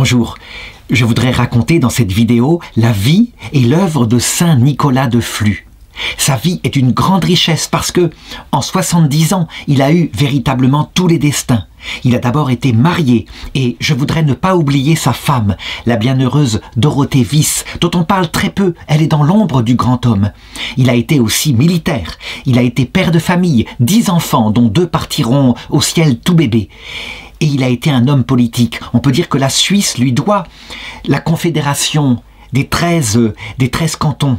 Bonjour, je voudrais raconter dans cette vidéo la vie et l'œuvre de Saint Nicolas de Flux. Sa vie est une grande richesse parce que, en 70 ans, il a eu véritablement tous les destins. Il a d'abord été marié et je voudrais ne pas oublier sa femme, la bienheureuse Dorothée Vis, dont on parle très peu, elle est dans l'ombre du grand homme. Il a été aussi militaire, il a été père de famille, 10 enfants dont 2 partiront au ciel tout bébés. Et il a été un homme politique. On peut dire que la Suisse lui doit la confédération des 13 cantons.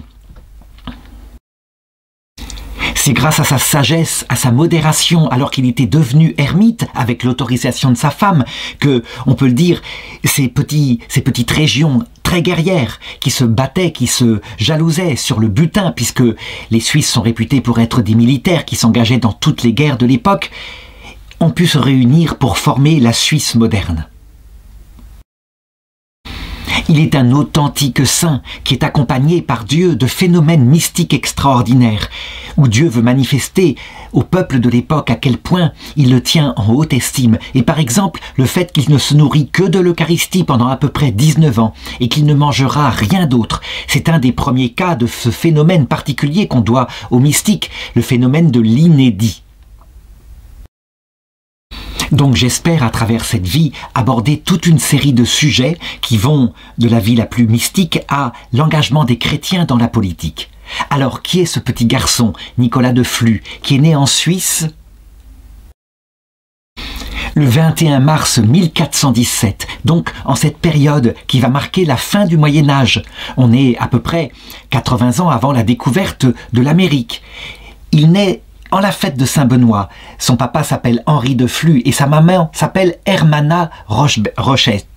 C'est grâce à sa sagesse, à sa modération, alors qu'il était devenu ermite, avec l'autorisation de sa femme, que, on peut le dire, ces petites régions très guerrières, qui se battaient, qui se jalousaient sur le butin, puisque les Suisses sont réputés pour être des militaires qui s'engageaient dans toutes les guerres de l'époque, ont pu se réunir pour former la Suisse moderne. Il est un authentique saint qui est accompagné par Dieu de phénomènes mystiques extraordinaires, où Dieu veut manifester au peuple de l'époque à quel point il le tient en haute estime. Et par exemple, le fait qu'il ne se nourrit que de l'Eucharistie pendant à peu près 19 ans et qu'il ne mangera rien d'autre. C'est un des premiers cas de ce phénomène particulier qu'on doit aux mystiques, le phénomène de l'inédit. Donc j'espère à travers cette vie aborder toute une série de sujets qui vont de la vie la plus mystique à l'engagement des chrétiens dans la politique. Alors qui est ce petit garçon, Nicolas de Flux, qui est né en Suisse le 21 mars 1417, donc en cette période qui va marquer la fin du Moyen-Âge. On est à peu près 80 ans avant la découverte de l'Amérique. Il naît en la fête de Saint-Benoît. Son papa s'appelle Henri de Flux et sa maman s'appelle Hermana Robrecht.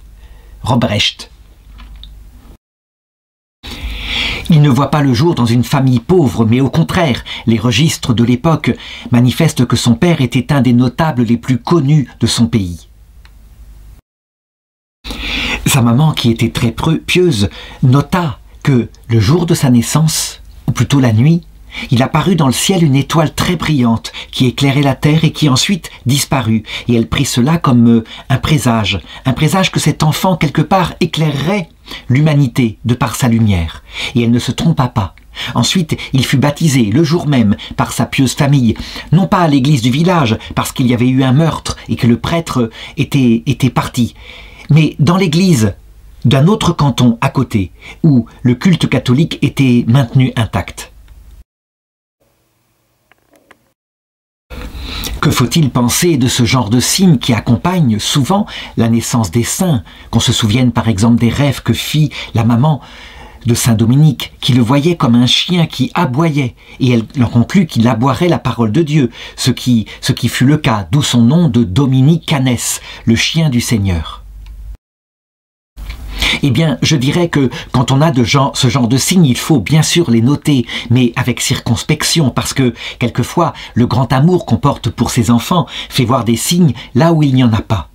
Il ne voit pas le jour dans une famille pauvre, mais au contraire, les registres de l'époque manifestent que son père était un des notables les plus connus de son pays. Sa maman, qui était très pieuse, nota que le jour de sa naissance, ou plutôt la nuit, il apparut dans le ciel une étoile très brillante qui éclairait la terre et qui ensuite disparut. Et elle prit cela comme un présage que cet enfant quelque part éclairerait l'humanité de par sa lumière. Et elle ne se trompa pas. Ensuite, il fut baptisé le jour même par sa pieuse famille, non pas à l'église du village parce qu'il y avait eu un meurtre et que le prêtre était parti, mais dans l'église d'un autre canton à côté où le culte catholique était maintenu intact. Que faut-il penser de ce genre de signes qui accompagnent souvent la naissance des saints? Qu'on se souvienne par exemple des rêves que fit la maman de Saint Dominique, qui le voyait comme un chien qui aboyait, et elle en conclut qu'il aboierait la parole de Dieu, ce qui fut le cas, d'où son nom de Dominique Canès, le chien du Seigneur. Eh bien, je dirais que quand on a ce genre de signes, il faut bien sûr les noter, mais avec circonspection, parce que quelquefois, le grand amour qu'on porte pour ses enfants fait voir des signes là où il n'y en a pas.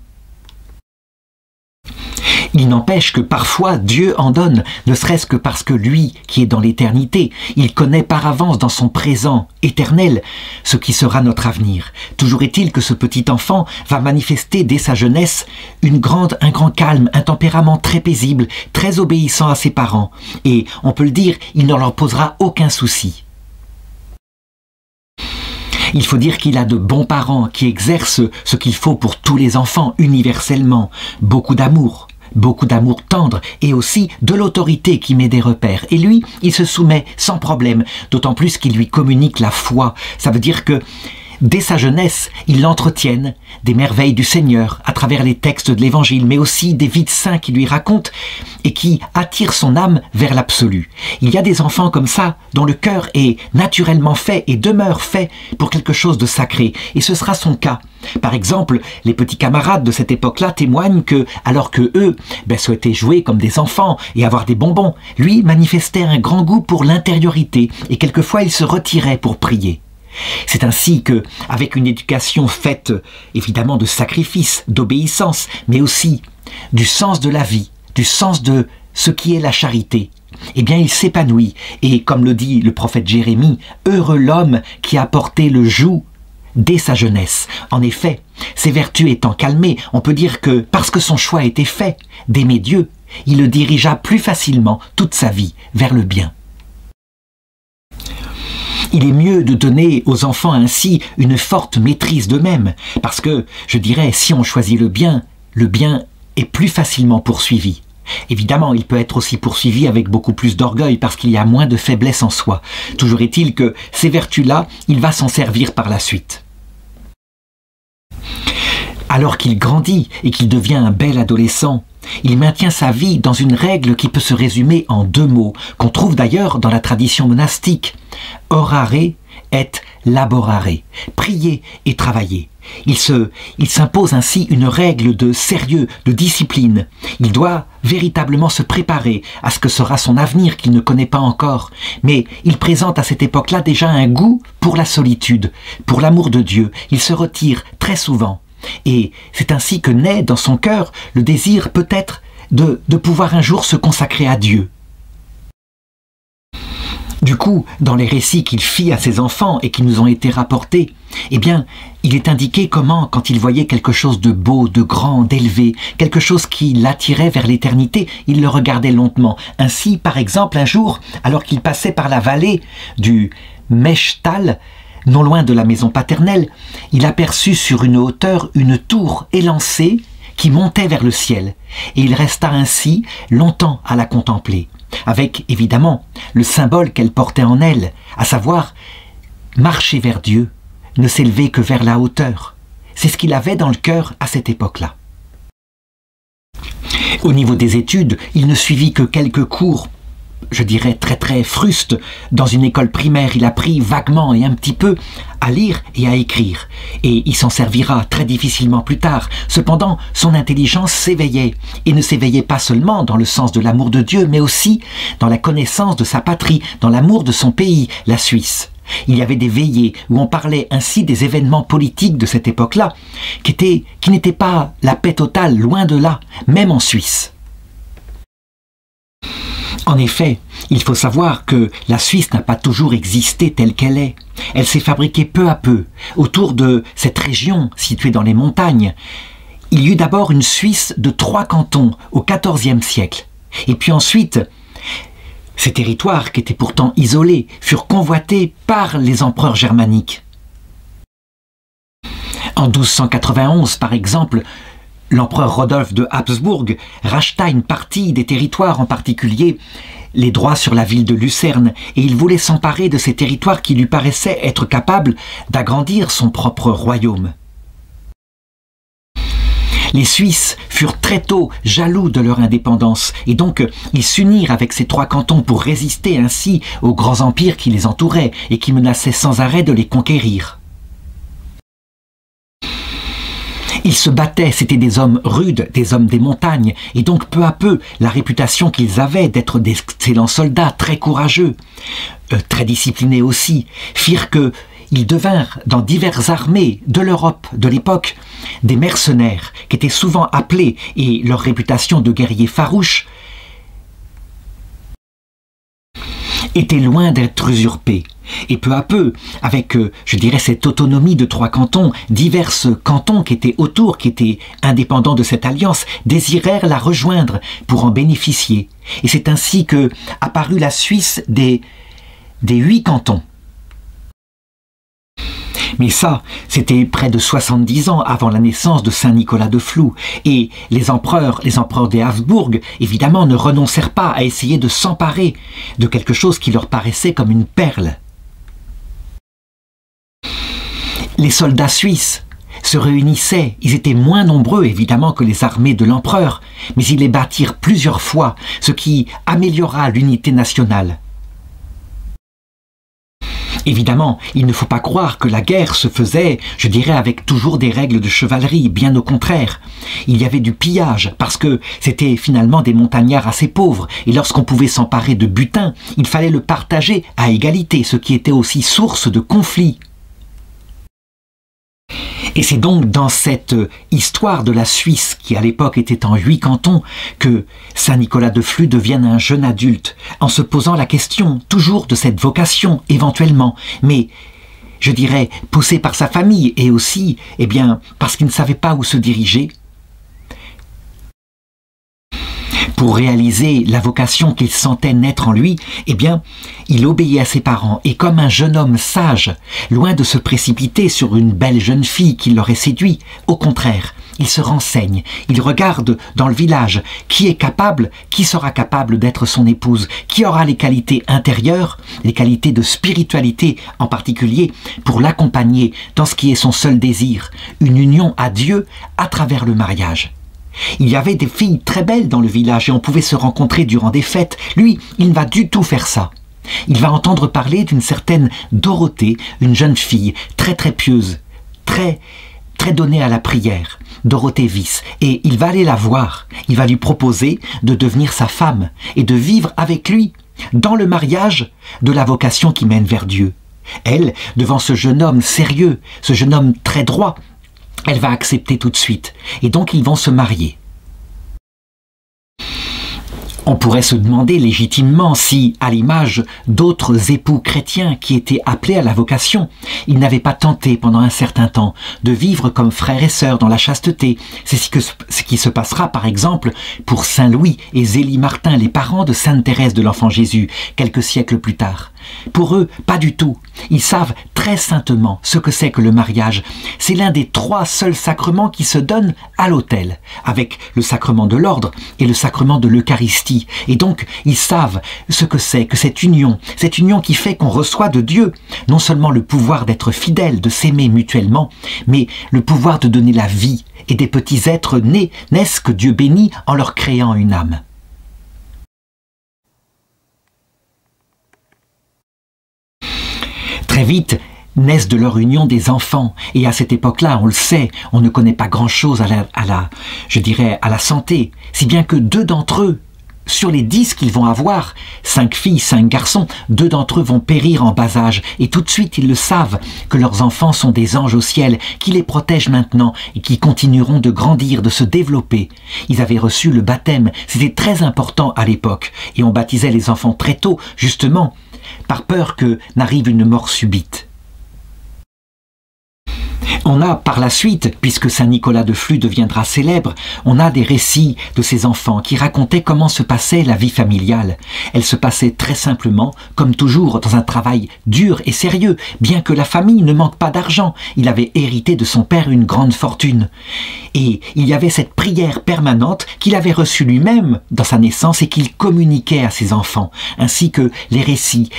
Il n'empêche que parfois Dieu en donne, ne serait-ce que parce que lui, qui est dans l'éternité, il connaît par avance dans son présent éternel ce qui sera notre avenir. Toujours est-il que ce petit enfant va manifester dès sa jeunesse un grand calme, un tempérament très paisible, très obéissant à ses parents. Et on peut le dire, il ne leur posera aucun souci. Il faut dire qu'il a de bons parents qui exercent ce qu'il faut pour tous les enfants universellement, beaucoup d'amour tendre et aussi de l'autorité qui met des repères. Et lui, il se soumet sans problème, d'autant plus qu'il lui communique la foi. Ça veut dire que dès sa jeunesse, il l'entretienne des merveilles du Seigneur à travers les textes de l'Évangile, mais aussi des vies de saints qui lui racontent et qui attirent son âme vers l'absolu. Il y a des enfants comme ça dont le cœur est naturellement fait et demeure fait pour quelque chose de sacré, et ce sera son cas. Par exemple, les petits camarades de cette époque-là témoignent que, alors que eux souhaitaient jouer comme des enfants et avoir des bonbons, lui manifestait un grand goût pour l'intériorité et quelquefois il se retirait pour prier. C'est ainsi que, avec une éducation faite évidemment de sacrifice, d'obéissance, mais aussi du sens de la vie, du sens de ce qui est la charité, eh bien il s'épanouit. Et comme le dit le prophète Jérémie, « Heureux l'homme qui a porté le joug dès sa jeunesse. En effet, ses vertus étant calmées, on peut dire que, parce que son choix était fait d'aimer Dieu, il le dirigea plus facilement toute sa vie vers le bien. Il est mieux de donner aux enfants ainsi une forte maîtrise d'eux-mêmes, parce que, je dirais, si on choisit le bien est plus facilement poursuivi. Évidemment, il peut être aussi poursuivi avec beaucoup plus d'orgueil parce qu'il y a moins de faiblesse en soi. Toujours est-il que ces vertus-là, il va s'en servir par la suite. Alors qu'il grandit et qu'il devient un bel adolescent, il maintient sa vie dans une règle qui peut se résumer en 2 mots, qu'on trouve d'ailleurs dans la tradition monastique. Orare et laborare, prier et travailler. Il s'impose ainsi une règle de sérieux, de discipline. Il doit véritablement se préparer à ce que sera son avenir qu'il ne connaît pas encore. Mais il présente à cette époque-là déjà un goût pour la solitude, pour l'amour de Dieu. Il se retire très souvent. Et c'est ainsi que naît dans son cœur le désir peut-être de pouvoir un jour se consacrer à Dieu. Du coup, dans les récits qu'il fit à ses enfants et qui nous ont été rapportés, eh bien, il est indiqué comment, quand il voyait quelque chose de beau, de grand, d'élevé, quelque chose qui l'attirait vers l'éternité, il le regardait longuement. Ainsi, par exemple, un jour, alors qu'il passait par la vallée du Meshtal, non loin de la maison paternelle, il aperçut sur une hauteur une tour élancée qui montait vers le ciel, et il resta ainsi longtemps à la contempler, avec évidemment le symbole qu'elle portait en elle, à savoir marcher vers Dieu, ne s'élever que vers la hauteur. C'est ce qu'il avait dans le cœur à cette époque-là. Au niveau des études, il ne suivit que quelques cours, je dirais très frustes. Dans une école primaire, il apprit vaguement et un petit peu à lire et à écrire. Et il s'en servira très difficilement plus tard. Cependant, son intelligence s'éveillait. Et ne s'éveillait pas seulement dans le sens de l'amour de Dieu, mais aussi dans la connaissance de sa patrie, dans l'amour de son pays, la Suisse. Il y avait des veillées où on parlait ainsi des événements politiques de cette époque-là, qui n'étaient pas la paix totale, loin de là, même en Suisse. En effet, il faut savoir que la Suisse n'a pas toujours existé telle qu'elle est. Elle s'est fabriquée peu à peu, autour de cette région située dans les montagnes. Il y eut d'abord une Suisse de 3 cantons au XIVe siècle. Et puis ensuite, ces territoires, qui étaient pourtant isolés, furent convoités par les empereurs germaniques. En 1291, par exemple, l'empereur Rodolphe de Habsbourg racheta une partie des territoires, en particulier les droits sur la ville de Lucerne, et il voulait s'emparer de ces territoires qui lui paraissaient être capables d'agrandir son propre royaume. Les Suisses furent très tôt jaloux de leur indépendance, et donc ils s'unirent avec ces 3 cantons pour résister ainsi aux grands empires qui les entouraient et qui menaçaient sans arrêt de les conquérir. Ils se battaient, c'étaient des hommes rudes, des hommes des montagnes, et donc peu à peu, la réputation qu'ils avaient d'être d'excellents soldats, très courageux, très disciplinés aussi, firent qu'ils devinrent dans diverses armées de l'Europe de l'époque des mercenaires qui étaient souvent appelés, et leur réputation de guerriers farouches était loin d'être usurpée. Et peu à peu, avec, je dirais, cette autonomie de 3 cantons, divers cantons qui étaient autour, qui étaient indépendants de cette alliance, désirèrent la rejoindre pour en bénéficier. Et c'est ainsi que apparut la Suisse des 8 cantons. Mais ça, c'était près de 70 ans avant la naissance de Saint Nicolas de Flou. Et les empereurs des Habsbourg, évidemment, ne renoncèrent pas à essayer de s'emparer de quelque chose qui leur paraissait comme une perle. Les soldats suisses se réunissaient, ils étaient moins nombreux évidemment que les armées de l'empereur, mais ils les battirent plusieurs fois, ce qui améliora l'unité nationale. Évidemment, il ne faut pas croire que la guerre se faisait, je dirais, avec toujours des règles de chevalerie, bien au contraire. Il y avait du pillage, parce que c'était finalement des montagnards assez pauvres, et lorsqu'on pouvait s'emparer de butin, il fallait le partager à égalité, ce qui était aussi source de conflits. Et c'est donc dans cette histoire de la Suisse, qui à l'époque était en 8 cantons, que Saint Nicolas de Flue devienne un jeune adulte, en se posant la question toujours de cette vocation, éventuellement. Mais je dirais, poussé par sa famille et aussi, eh bien, parce qu'il ne savait pas où se diriger, pour réaliser la vocation qu'il sentait naître en lui, eh bien, il obéit à ses parents et comme un jeune homme sage, loin de se précipiter sur une belle jeune fille qui l'aurait séduit, au contraire, il se renseigne, il regarde dans le village qui est capable, qui sera capable d'être son épouse, qui aura les qualités intérieures, les qualités de spiritualité en particulier, pour l'accompagner dans ce qui est son seul désir, une union à Dieu à travers le mariage. Il y avait des filles très belles dans le village et on pouvait se rencontrer durant des fêtes. Lui, il ne va du tout faire ça. Il va entendre parler d'une certaine Dorothée, une jeune fille très très pieuse, très donnée à la prière, Dorothée Viss, et il va aller la voir. Il va lui proposer de devenir sa femme et de vivre avec lui dans le mariage de la vocation qui mène vers Dieu. Elle, devant ce jeune homme sérieux, ce jeune homme très droit, elle va accepter tout de suite. Et donc ils vont se marier. On pourrait se demander légitimement si, à l'image d'autres époux chrétiens qui étaient appelés à la vocation, ils n'avaient pas tenté pendant un certain temps de vivre comme frères et sœurs dans la chasteté. C'est ce qui se passera par exemple pour Saint Louis et Zélie Martin, les parents de Sainte Thérèse de l'Enfant Jésus, quelques siècles plus tard. Pour eux, pas du tout. Ils savent très saintement ce que c'est que le mariage. C'est l'un des 3 seuls sacrements qui se donnent à l'autel, avec le sacrement de l'ordre et le sacrement de l'Eucharistie. Et donc, ils savent ce que c'est que cette union qui fait qu'on reçoit de Dieu, non seulement le pouvoir d'être fidèle, de s'aimer mutuellement, mais le pouvoir de donner la vie. Et des petits êtres naissent que Dieu bénit en leur créant une âme. Très vite, naissent de leur union des enfants. Et à cette époque-là, on le sait, on ne connaît pas grand-chose à la santé. Si bien que 2 d'entre eux, sur les 10 qu'ils vont avoir, 5 filles, 5 garçons, 2 d'entre eux vont périr en bas âge. Et tout de suite, ils le savent, que leurs enfants sont des anges au ciel, qui les protègent maintenant et qui continueront de grandir, de se développer. Ils avaient reçu le baptême, c'était très important à l'époque. Et on baptisait les enfants très tôt, justement, par peur que n'arrive une mort subite. On a par la suite, puisque Saint Nicolas de Flux deviendra célèbre, on a des récits de ces enfants qui racontaient comment se passait la vie familiale. Elle se passait très simplement, comme toujours, dans un travail dur et sérieux, bien que la famille ne manque pas d'argent. Il avait hérité de son père une grande fortune. Et il y avait cette prière permanente qu'il avait reçue lui-même dans sa naissance et qu'il communiquait à ses enfants, ainsi que les récits,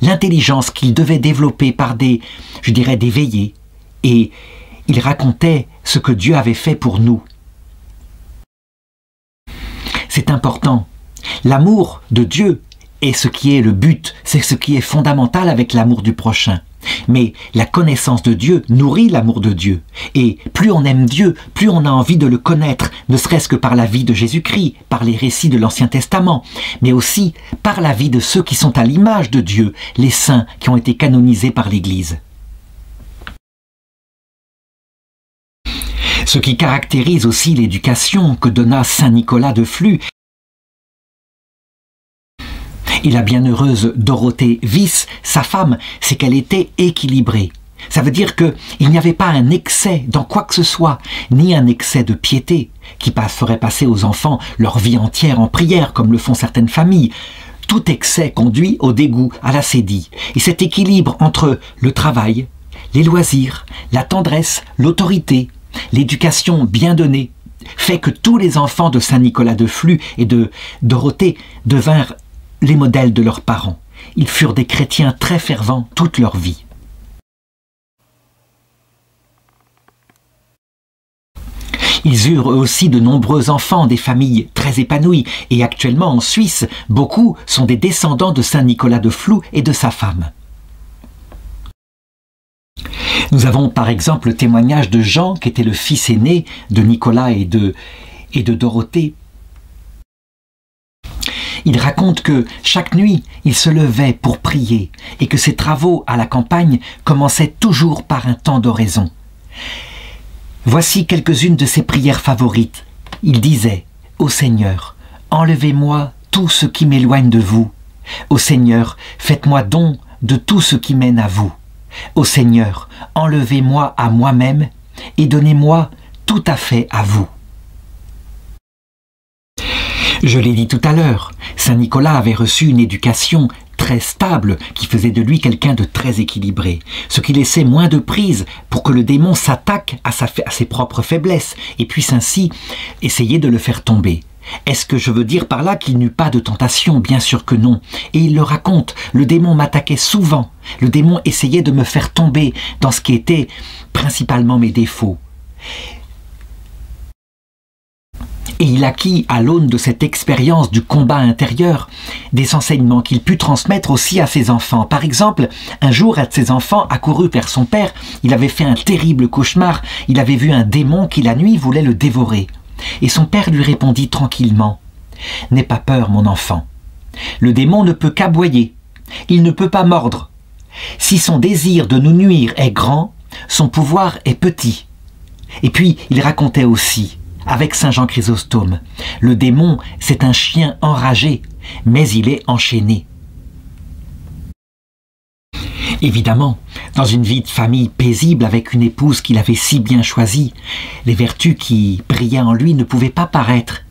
l'intelligence qu'il devait développer par des veillées. Et il racontait ce que Dieu avait fait pour nous. C'est important. L'amour de Dieu est ce qui est le but, c'est ce qui est fondamental avec l'amour du prochain. Mais la connaissance de Dieu nourrit l'amour de Dieu. Et plus on aime Dieu, plus on a envie de le connaître, ne serait-ce que par la vie de Jésus-Christ, par les récits de l'Ancien Testament, mais aussi par la vie de ceux qui sont à l'image de Dieu, les saints qui ont été canonisés par l'Église. Ce qui caractérise aussi l'éducation que donna Saint Nicolas de Flux et la bienheureuse Dorothée Viss, sa femme, c'est qu'elle était équilibrée. Ça veut dire qu'il n'y avait pas un excès dans quoi que ce soit, ni un excès de piété qui ferait passer aux enfants leur vie entière en prière, comme le font certaines familles. Tout excès conduit au dégoût, à la sédie. Et cet équilibre entre le travail, les loisirs, la tendresse, l'autorité, l'éducation bien donnée, fait que tous les enfants de Saint Nicolas de Flux et de Dorothée devinrent les modèles de leurs parents. Ils furent des chrétiens très fervents toute leur vie. Ils eurent aussi de nombreux enfants, des familles très épanouies, et actuellement en Suisse, beaucoup sont des descendants de Saint Nicolas de Flux et de sa femme. Nous avons par exemple le témoignage de Jean, qui était le fils aîné de Nicolas et de Dorothée. Il raconte que chaque nuit, il se levait pour prier et que ses travaux à la campagne commençaient toujours par un temps d'oraison. Voici quelques-unes de ses prières favorites. Il disait « Ô Seigneur, enlevez-moi tout ce qui m'éloigne de vous. Ô Seigneur, faites-moi don de tout ce qui mène à vous. Ô Seigneur, enlevez-moi à moi-même et donnez-moi tout à fait à vous. Je l'ai dit tout à l'heure, Saint Nicolas avait reçu une éducation très stable qui faisait de lui quelqu'un de très équilibré, ce qui laissait moins de prise pour que le démon s'attaque à ses propres faiblesses et puisse ainsi essayer de le faire tomber. Est-ce que je veux dire par là qu'il n'eut pas de tentation? Bien sûr que non. Et il le raconte, le démon m'attaquait souvent. Le démon essayait de me faire tomber dans ce qui était principalement mes défauts. Et il acquit, à l'aune de cette expérience du combat intérieur, des enseignements qu'il put transmettre aussi à ses enfants. Par exemple, un jour, un de ses enfants accourut vers son père. Il avait fait un terrible cauchemar. Il avait vu un démon qui, la nuit, voulait le dévorer. Et son père lui répondit tranquillement « N'aie pas peur, mon enfant. Le démon ne peut qu'aboyer. Il ne peut pas mordre. Si son désir de nous nuire est grand, son pouvoir est petit. » Et puis, il racontait aussi, avec saint Jean Chrysostome, « Le démon, c'est un chien enragé, mais il est enchaîné. » Évidemment, dans une vie de famille paisible avec une épouse qu'il avait si bien choisie, les vertus qui brillaient en lui ne pouvaient pas paraître.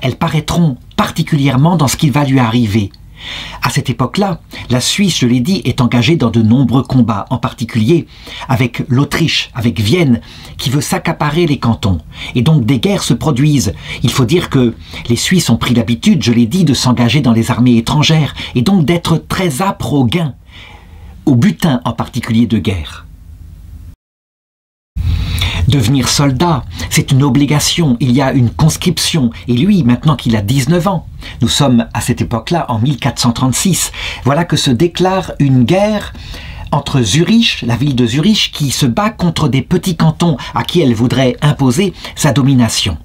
Elles paraîtront particulièrement dans ce qui va lui arriver. À cette époque-là, la Suisse, je l'ai dit, est engagée dans de nombreux combats, en particulier avec l'Autriche, avec Vienne, qui veut s'accaparer les cantons. Et donc des guerres se produisent. Il faut dire que les Suisses ont pris l'habitude, je l'ai dit, de s'engager dans les armées étrangères, et donc d'être très âpres au gain, au butin en particulier de guerre. Devenir soldat, c'est une obligation, il y a une conscription. Et lui, maintenant qu'il a 19 ans, nous sommes à cette époque-là, en 1436, voilà que se déclare une guerre entre Zurich, la ville de Zurich, qui se bat contre des petits cantons à qui elle voudrait imposer sa domination.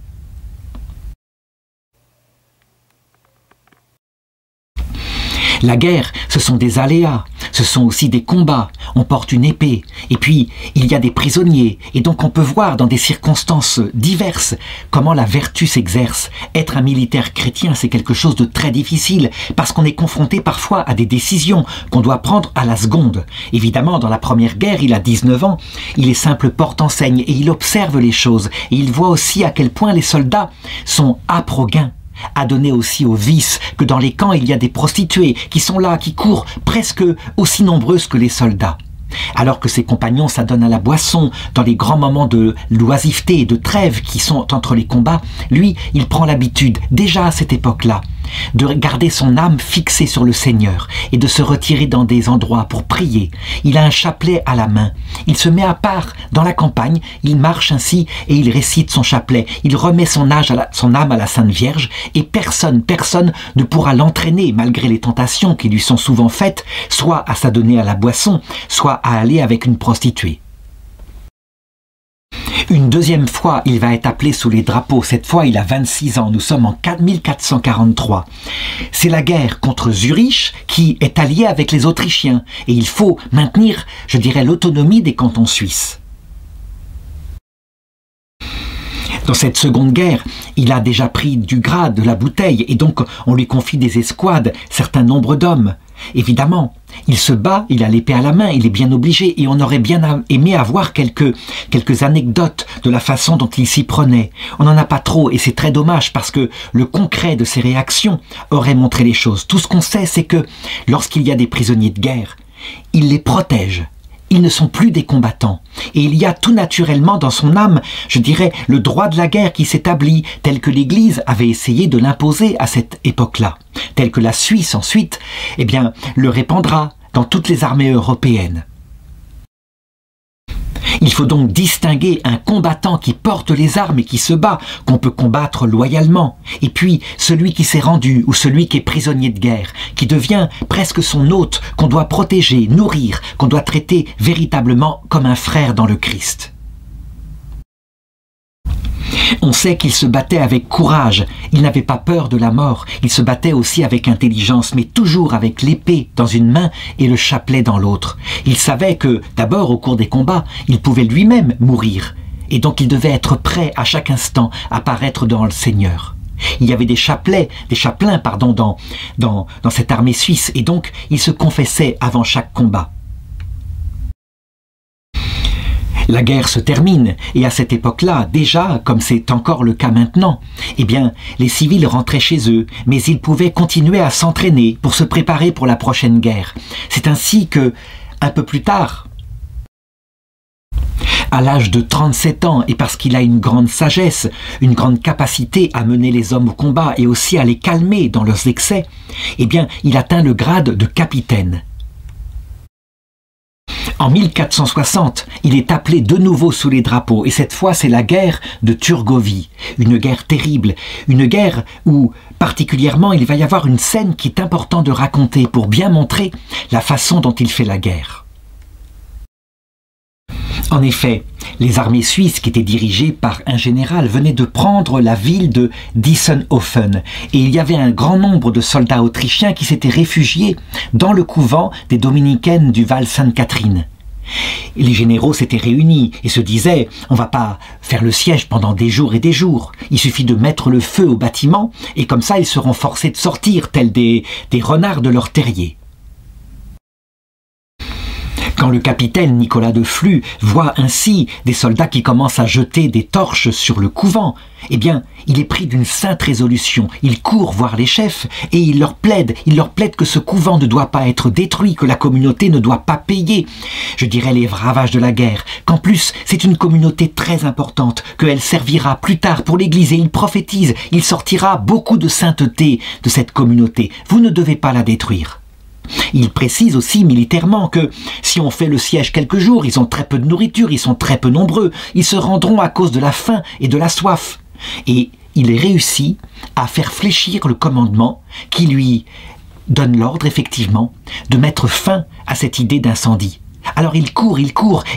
La guerre, ce sont des aléas, ce sont aussi des combats, on porte une épée, et puis il y a des prisonniers, et donc on peut voir dans des circonstances diverses comment la vertu s'exerce. Être un militaire chrétien, c'est quelque chose de très difficile, parce qu'on est confronté parfois à des décisions qu'on doit prendre à la seconde. Évidemment, dans la première guerre, il a 19 ans, il est simple porte-enseigne, et il observe les choses, et il voit aussi à quel point les soldats sont âpres au gain. À donner aussi au vice que dans les camps il y a des prostituées qui sont là, qui courent presque aussi nombreuses que les soldats. Alors que ses compagnons s'adonnent à la boisson dans les grands moments de loisiveté et de trêve qui sont entre les combats, lui, il prend l'habitude, déjà à cette époque-là, de garder son âme fixée sur le Seigneur et de se retirer dans des endroits pour prier. Il a un chapelet à la main. Il se met à part dans la campagne, il marche ainsi et il récite son chapelet. Il remet son âme à la Sainte Vierge et personne ne pourra l'entraîner malgré les tentations qui lui sont souvent faites, soit à s'adonner à la boisson, soit à aller avec une prostituée. Une deuxième fois, il va être appelé sous les drapeaux. Cette fois, il a 26 ans. Nous sommes en 1443. C'est la guerre contre Zurich qui est alliée avec les Autrichiens. Et il faut maintenir, je dirais, l'autonomie des cantons suisses. Dans cette seconde guerre, il a déjà pris du gras, de la bouteille, et donc on lui confie des escouades, certain nombre d'hommes. Évidemment, il se bat, il a l'épée à la main, il est bien obligé, et on aurait bien aimé avoir quelques anecdotes de la façon dont il s'y prenait. On n'en a pas trop, et c'est très dommage, parce que le concret de ses réactions aurait montré les choses. Tout ce qu'on sait, c'est que lorsqu'il y a des prisonniers de guerre, il les protège. Ils ne sont plus des combattants. Et il y a tout naturellement dans son âme, je dirais, le droit de la guerre qui s'établit, tel que l'Église avait essayé de l'imposer à cette époque-là, tel que la Suisse ensuite, eh bien, le répandra dans toutes les armées européennes. Il faut donc distinguer un combattant qui porte les armes et qui se bat, qu'on peut combattre loyalement, et puis celui qui s'est rendu ou celui qui est prisonnier de guerre, qui devient presque son hôte, qu'on doit protéger, nourrir, qu'on doit traiter véritablement comme un frère dans le Christ. On sait qu'il se battait avec courage, il n'avait pas peur de la mort, il se battait aussi avec intelligence, mais toujours avec l'épée dans une main et le chapelet dans l'autre. Il savait que, d'abord au cours des combats, il pouvait lui-même mourir, et donc il devait être prêt à chaque instant à paraître devant le Seigneur. Il y avait des chapelains dans cette armée suisse, et donc il se confessait avant chaque combat. La guerre se termine, et à cette époque-là, déjà, comme c'est encore le cas maintenant, eh bien, les civils rentraient chez eux, mais ils pouvaient continuer à s'entraîner pour se préparer pour la prochaine guerre. C'est ainsi que, un peu plus tard, à l'âge de 37 ans, et parce qu'il a une grande sagesse, une grande capacité à mener les hommes au combat et aussi à les calmer dans leurs excès, eh bien, il atteint le grade de capitaine. En 1460, il est appelé de nouveau sous les drapeaux, et cette fois c'est la guerre de Turgovie, une guerre terrible, une guerre où particulièrement il va y avoir une scène qui est important de raconter pour bien montrer la façon dont il fait la guerre. En effet, les armées suisses qui étaient dirigées par un général venaient de prendre la ville de Diessenhofen et il y avait un grand nombre de soldats autrichiens qui s'étaient réfugiés dans le couvent des dominicaines du Val Sainte-Catherine. Les généraux s'étaient réunis et se disaient « on va pas faire le siège pendant des jours et des jours, il suffit de mettre le feu au bâtiment et comme ça ils seront forcés de sortir tels des renards de leur terrier ». Quand le capitaine Nicolas de Flue voit ainsi des soldats qui commencent à jeter des torches sur le couvent, eh bien, il est pris d'une sainte résolution. Il court voir les chefs et il leur plaide que ce couvent ne doit pas être détruit, que la communauté ne doit pas payer, je dirais, les ravages de la guerre, qu'en plus, c'est une communauté très importante, qu'elle servira plus tard pour l'Église et il prophétise, il sortira beaucoup de sainteté de cette communauté. Vous ne devez pas la détruire. Il précise aussi militairement que si on fait le siège quelques jours, ils ont très peu de nourriture, ils sont très peu nombreux, ils se rendront à cause de la faim et de la soif. Et il réussit à faire fléchir le commandement qui lui donne l'ordre effectivement de mettre fin à cette idée d'incendie. Alors il court,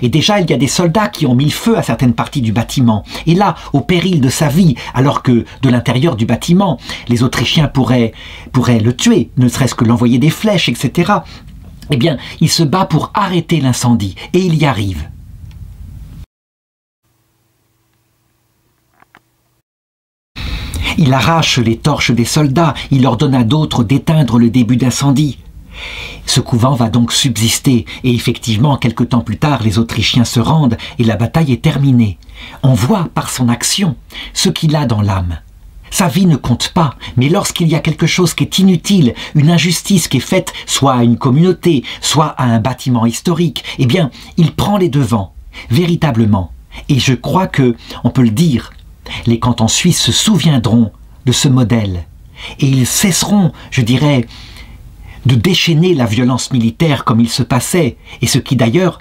et déjà il y a des soldats qui ont mis le feu à certaines parties du bâtiment. Et là, au péril de sa vie, alors que de l'intérieur du bâtiment, les Autrichiens pourraient le tuer, ne serait-ce que l'envoyer des flèches, etc. Eh bien, il se bat pour arrêter l'incendie, et il y arrive. Il arrache les torches des soldats, il ordonne à d'autres d'éteindre le début d'incendie. Ce couvent va donc subsister et effectivement, quelque temps plus tard, les Autrichiens se rendent et la bataille est terminée. On voit par son action ce qu'il a dans l'âme. Sa vie ne compte pas, mais lorsqu'il y a quelque chose qui est inutile, une injustice qui est faite soit à une communauté, soit à un bâtiment historique, eh bien, il prend les devants, véritablement. Et je crois que, on peut le dire, les cantons suisses se souviendront de ce modèle et ils cesseront, je dirais, de déchaîner la violence militaire comme il se passait, et ce qui d'ailleurs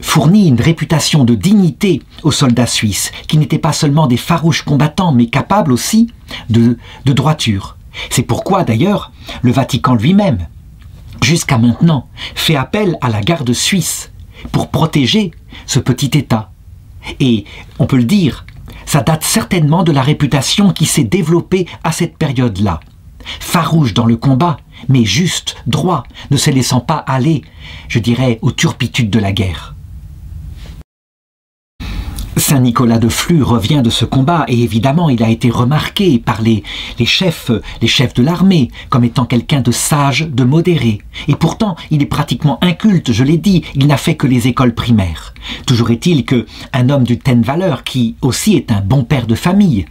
fournit une réputation de dignité aux soldats suisses, qui n'étaient pas seulement des farouches combattants, mais capables aussi de droiture. C'est pourquoi d'ailleurs le Vatican lui-même, jusqu'à maintenant, fait appel à la garde suisse pour protéger ce petit État. Et on peut le dire, ça date certainement de la réputation qui s'est développée à cette période-là. Farouche dans le combat, mais juste, droit, ne se laissant pas aller, je dirais, aux turpitudes de la guerre. Saint Nicolas de Flue revient de ce combat et évidemment il a été remarqué par les chefs de l'armée comme étant quelqu'un de sage, de modéré. Et pourtant il est pratiquement inculte, je l'ai dit, il n'a fait que les écoles primaires. Toujours est-il qu'un homme d'une telle valeur qui aussi est un bon père de famille,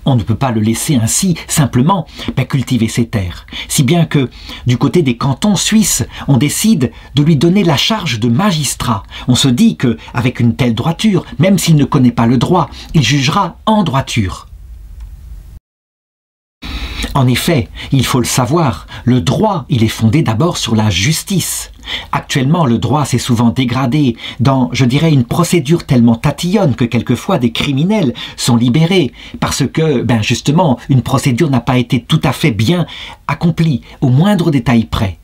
on ne peut pas le laisser ainsi simplement cultiver ses terres. Si bien que du côté des cantons suisses, on décide de lui donner la charge de magistrat. On se dit qu'avec une telle droiture, même s'il ne connaît pas le droit, il jugera en droiture. En effet, il faut le savoir, le droit, il est fondé d'abord sur la justice. Actuellement, le droit s'est souvent dégradé dans, je dirais, une procédure tellement tatillonne que quelquefois des criminels sont libérés parce que, justement, une procédure n'a pas été tout à fait bien accomplie, au moindre détail près.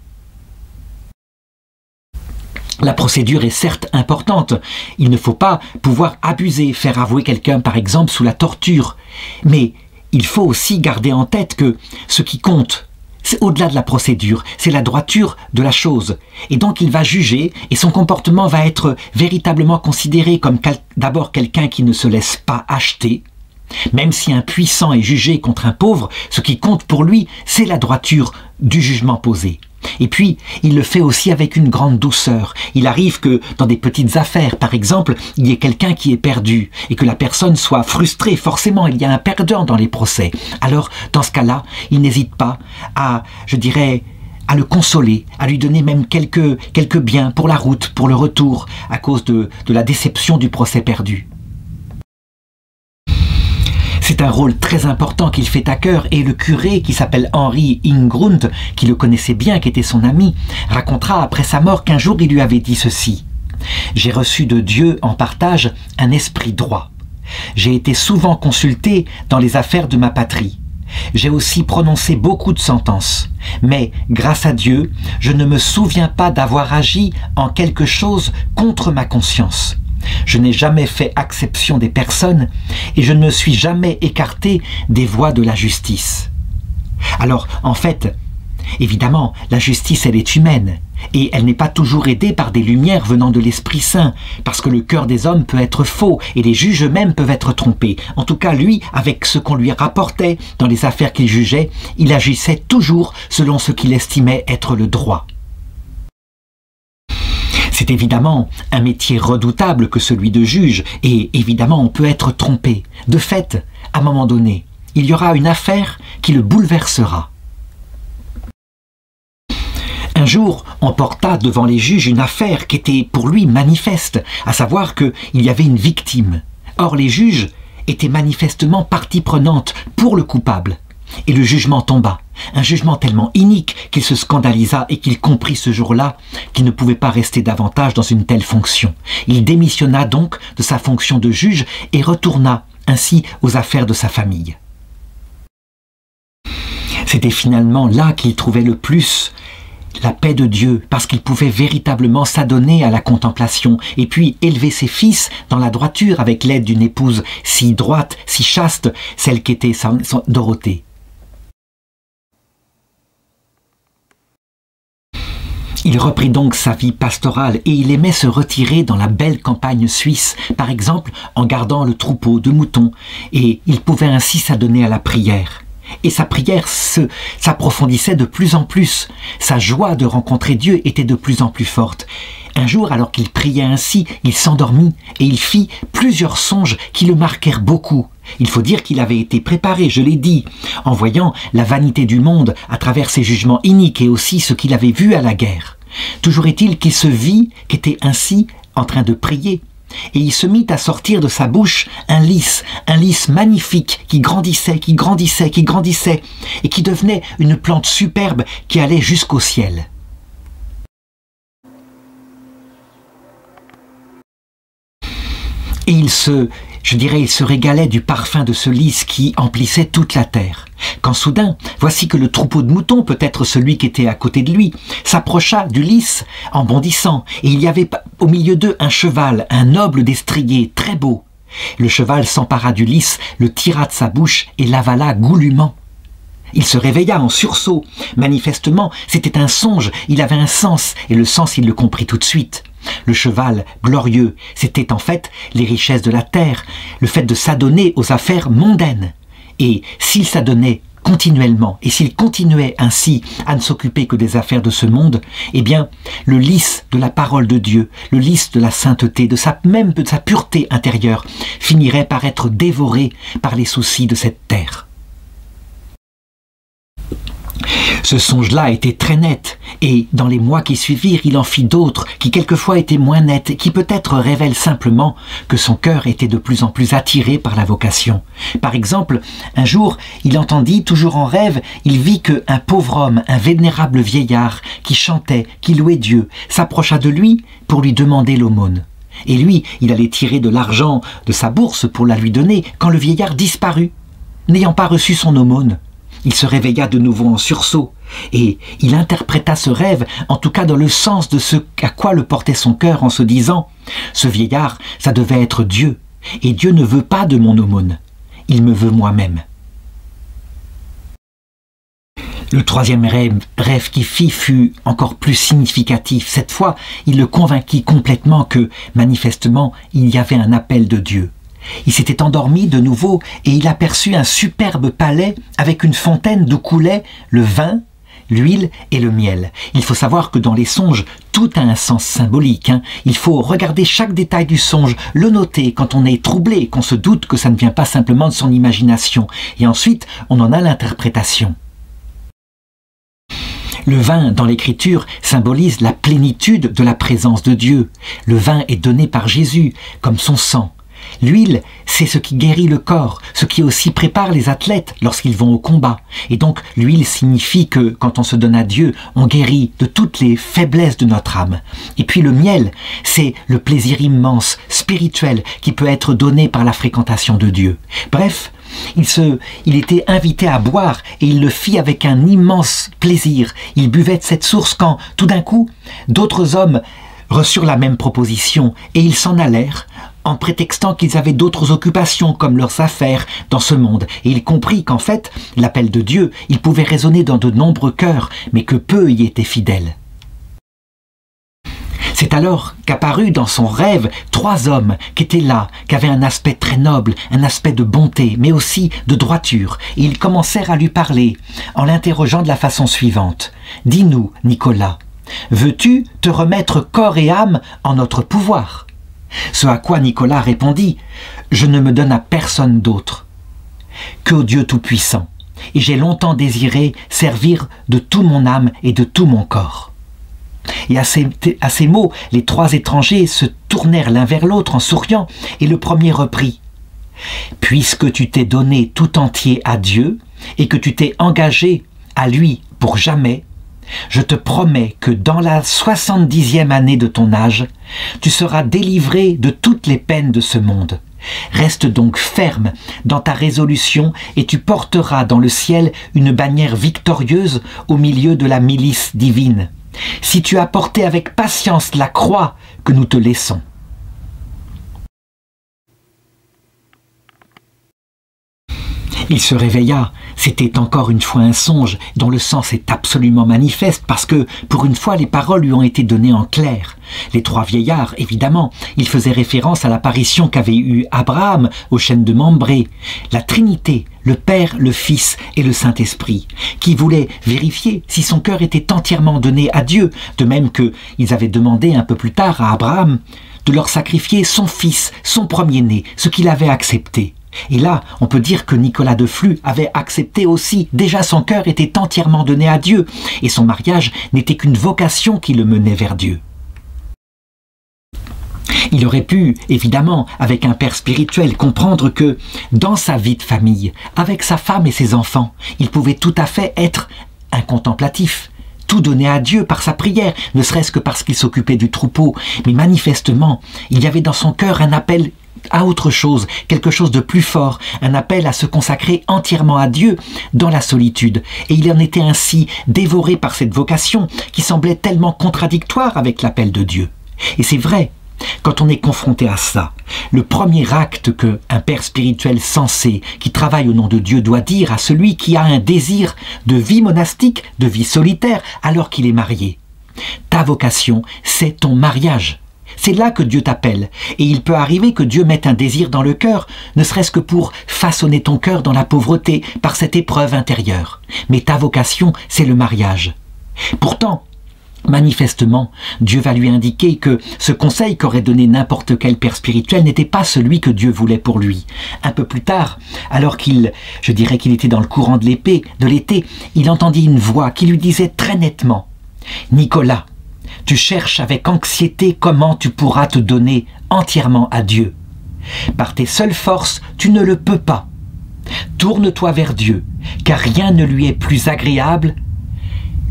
La procédure est certes importante, il ne faut pas pouvoir abuser, faire avouer quelqu'un par exemple sous la torture, mais il faut aussi garder en tête que ce qui compte, c'est au-delà de la procédure, c'est la droiture de la chose. Et donc il va juger et son comportement va être véritablement considéré comme d'abord quelqu'un qui ne se laisse pas acheter, Même si un puissant est jugé contre un pauvre, ce qui compte pour lui, c'est la droiture du jugement posé. Et puis, il le fait aussi avec une grande douceur. Il arrive que, dans des petites affaires, par exemple, il y ait quelqu'un qui est perdu et que la personne soit frustrée. Forcément, il y a un perdant dans les procès. Alors, dans ce cas-là, il n'hésite pas à, je dirais, à le consoler, à lui donner même quelques biens pour la route, pour le retour, à cause de la déception du procès perdu. C'est un rôle très important qu'il fait à cœur et le curé, qui s'appelle Henri Ingrund, qui le connaissait bien, qui était son ami, racontera après sa mort qu'un jour il lui avait dit ceci: « J'ai reçu de Dieu en partage un esprit droit. J'ai été souvent consulté dans les affaires de ma patrie. J'ai aussi prononcé beaucoup de sentences. Mais, grâce à Dieu, je ne me souviens pas d'avoir agi en quelque chose contre ma conscience. Je n'ai jamais fait exception des personnes et je ne me suis jamais écarté des voies de la justice. » Alors, en fait, évidemment, la justice, elle est humaine et elle n'est pas toujours aidée par des lumières venant de l'Esprit Saint, parce que le cœur des hommes peut être faux et les juges eux-mêmes peuvent être trompés. En tout cas, lui, avec ce qu'on lui rapportait dans les affaires qu'il jugeait, il agissait toujours selon ce qu'il estimait être le droit. C'est évidemment un métier redoutable que celui de juge, et évidemment on peut être trompé. De fait, à un moment donné, il y aura une affaire qui le bouleversera. Un jour, on porta devant les juges une affaire qui était pour lui manifeste, à savoir qu'il y avait une victime. Or les juges étaient manifestement partie prenante pour le coupable. Et le jugement tomba, un jugement tellement inique qu'il se scandalisa et qu'il comprit ce jour-là qu'il ne pouvait pas rester davantage dans une telle fonction. Il démissionna donc de sa fonction de juge et retourna ainsi aux affaires de sa famille. C'était finalement là qu'il trouvait le plus la paix de Dieu, parce qu'il pouvait véritablement s'adonner à la contemplation et puis élever ses fils dans la droiture avec l'aide d'une épouse si droite, si chaste, celle qu'était Dorothée. Il reprit donc sa vie pastorale et il aimait se retirer dans la belle campagne suisse, par exemple en gardant le troupeau de moutons, et il pouvait ainsi s'adonner à la prière. Et sa prière s'approfondissait de plus en plus. Sa joie de rencontrer Dieu était de plus en plus forte. Un jour, alors qu'il priait ainsi, il s'endormit et il fit plusieurs songes qui le marquèrent beaucoup. Il faut dire qu'il avait été préparé, je l'ai dit, en voyant la vanité du monde à travers ses jugements iniques et aussi ce qu'il avait vu à la guerre. Toujours est-il qu'il se vit qu'était ainsi en train de prier. Et il se mit à sortir de sa bouche un lys magnifique qui grandissait, qui grandissait, qui grandissait, et qui devenait une plante superbe qui allait jusqu'au ciel. Et il se régalait du parfum de ce lys qui emplissait toute la terre. Quand soudain, voici que le troupeau de moutons, peut-être celui qui était à côté de lui, s'approcha du lys en bondissant, et il y avait au milieu d'eux un cheval, un noble destrier, très beau. Le cheval s'empara du lys, le tira de sa bouche et l'avala goulûment. Il se réveilla en sursaut. Manifestement, c'était un songe, il avait un sens, et le sens il le comprit tout de suite. Le cheval, glorieux, c'était en fait les richesses de la terre, le fait de s'adonner aux affaires mondaines. Et s'il s'adonnait continuellement, et s'il continuait ainsi à ne s'occuper que des affaires de ce monde, eh bien, le lys de la parole de Dieu, le lys de la sainteté, de sa pureté intérieure, finirait par être dévoré par les soucis de cette terre. Ce songe-là était très net, et dans les mois qui suivirent, il en fit d'autres qui quelquefois étaient moins nets, et qui peut-être révèlent simplement que son cœur était de plus en plus attiré par la vocation. Par exemple, un jour, il entendit, toujours en rêve, il vit qu'un pauvre homme, un vénérable vieillard, qui chantait, qui louait Dieu, s'approcha de lui pour lui demander l'aumône. Et lui, il allait tirer de l'argent de sa bourse pour la lui donner, quand le vieillard disparut, n'ayant pas reçu son aumône. Il se réveilla de nouveau en sursaut, et il interpréta ce rêve, en tout cas dans le sens de ce à quoi le portait son cœur, en se disant « Ce vieillard, ça devait être Dieu, et Dieu ne veut pas de mon aumône, il me veut moi-même. » Le troisième rêve qu'il fit fut encore plus significatif. Cette fois, il le convainquit complètement que, manifestement, il y avait un appel de Dieu. Il s'était endormi de nouveau et il aperçut un superbe palais avec une fontaine d'où coulait le vin, l'huile et le miel. Il faut savoir que dans les songes, tout a un sens symbolique. Il faut regarder chaque détail du songe, le noter quand on est troublé, qu'on se doute que ça ne vient pas simplement de son imagination. Et ensuite, on en a l'interprétation. Le vin, dans l'Écriture, symbolise la plénitude de la présence de Dieu. Le vin est donné par Jésus, comme son sang. L'huile, c'est ce qui guérit le corps, ce qui aussi prépare les athlètes lorsqu'ils vont au combat. Et donc, l'huile signifie que, quand on se donne à Dieu, on guérit de toutes les faiblesses de notre âme. Et puis le miel, c'est le plaisir immense, spirituel, qui peut être donné par la fréquentation de Dieu. Bref, il était invité à boire et il le fit avec un immense plaisir. Il buvait de cette source quand, tout d'un coup, d'autres hommes reçurent la même proposition et ils s'en allèrent en prétextant qu'ils avaient d'autres occupations comme leurs affaires dans ce monde. Et il comprit qu'en fait, l'appel de Dieu, il pouvait résonner dans de nombreux cœurs, mais que peu y étaient fidèles. C'est alors qu'apparut dans son rêve 3 hommes qui étaient là, qui avaient un aspect très noble, un aspect de bonté, mais aussi de droiture. Et ils commencèrent à lui parler, en l'interrogeant de la façon suivante. « Dis-nous, Nicolas, veux-tu te remettre corps et âme en notre pouvoir ?» Ce à quoi Nicolas répondit « Je ne me donne à personne d'autre qu'au Dieu Tout-Puissant, et j'ai longtemps désiré servir de toute mon âme et de tout mon corps. » Et à ces mots, les 3 étrangers se tournèrent l'un vers l'autre en souriant, et le premier reprit « Puisque tu t'es donné tout entier à Dieu, et que tu t'es engagé à lui pour jamais, je te promets que dans la 70e année de ton âge, tu seras délivré de toutes les peines de ce monde. Reste donc ferme dans ta résolution et tu porteras dans le ciel une bannière victorieuse au milieu de la milice divine. Si tu as porté avec patience la croix que nous te laissons. » Il se réveilla. C'était encore une fois un songe dont le sens est absolument manifeste parce que, pour une fois, les paroles lui ont été données en clair. Les 3 vieillards, évidemment, ils faisaient référence à l'apparition qu'avait eue Abraham au chêne de Mambré. La Trinité, le Père, le Fils et le Saint-Esprit, qui voulaient vérifier si son cœur était entièrement donné à Dieu, de même qu'ils avaient demandé un peu plus tard à Abraham de leur sacrifier son fils, son premier-né, ce qu'il avait accepté. Et là, on peut dire que Nicolas de Flux avait accepté aussi. Déjà, son cœur était entièrement donné à Dieu, et son mariage n'était qu'une vocation qui le menait vers Dieu. Il aurait pu, évidemment, avec un père spirituel, comprendre que, dans sa vie de famille, avec sa femme et ses enfants, il pouvait tout à fait être un contemplatif, tout donner à Dieu par sa prière, ne serait-ce que parce qu'il s'occupait du troupeau. Mais manifestement, il y avait dans son cœur un appel à autre chose, quelque chose de plus fort, un appel à se consacrer entièrement à Dieu dans la solitude. Et il en était ainsi dévoré par cette vocation qui semblait tellement contradictoire avec l'appel de Dieu. Et c'est vrai, quand on est confronté à ça, le premier acte qu'un père spirituel sensé qui travaille au nom de Dieu doit dire à celui qui a un désir de vie monastique, de vie solitaire, alors qu'il est marié: ta vocation, c'est ton mariage. C'est là que Dieu t'appelle, et il peut arriver que Dieu mette un désir dans le cœur, ne serait-ce que pour façonner ton cœur dans la pauvreté par cette épreuve intérieure. Mais ta vocation, c'est le mariage. Pourtant, manifestement, Dieu va lui indiquer que ce conseil qu'aurait donné n'importe quel père spirituel n'était pas celui que Dieu voulait pour lui. Un peu plus tard, alors je dirais qu'il était dans le courant de l'été, il entendit une voix qui lui disait très nettement: « Nicolas, tu cherches avec anxiété comment tu pourras te donner entièrement à Dieu. Par tes seules forces, tu ne le peux pas. Tourne-toi vers Dieu, car rien ne lui est plus agréable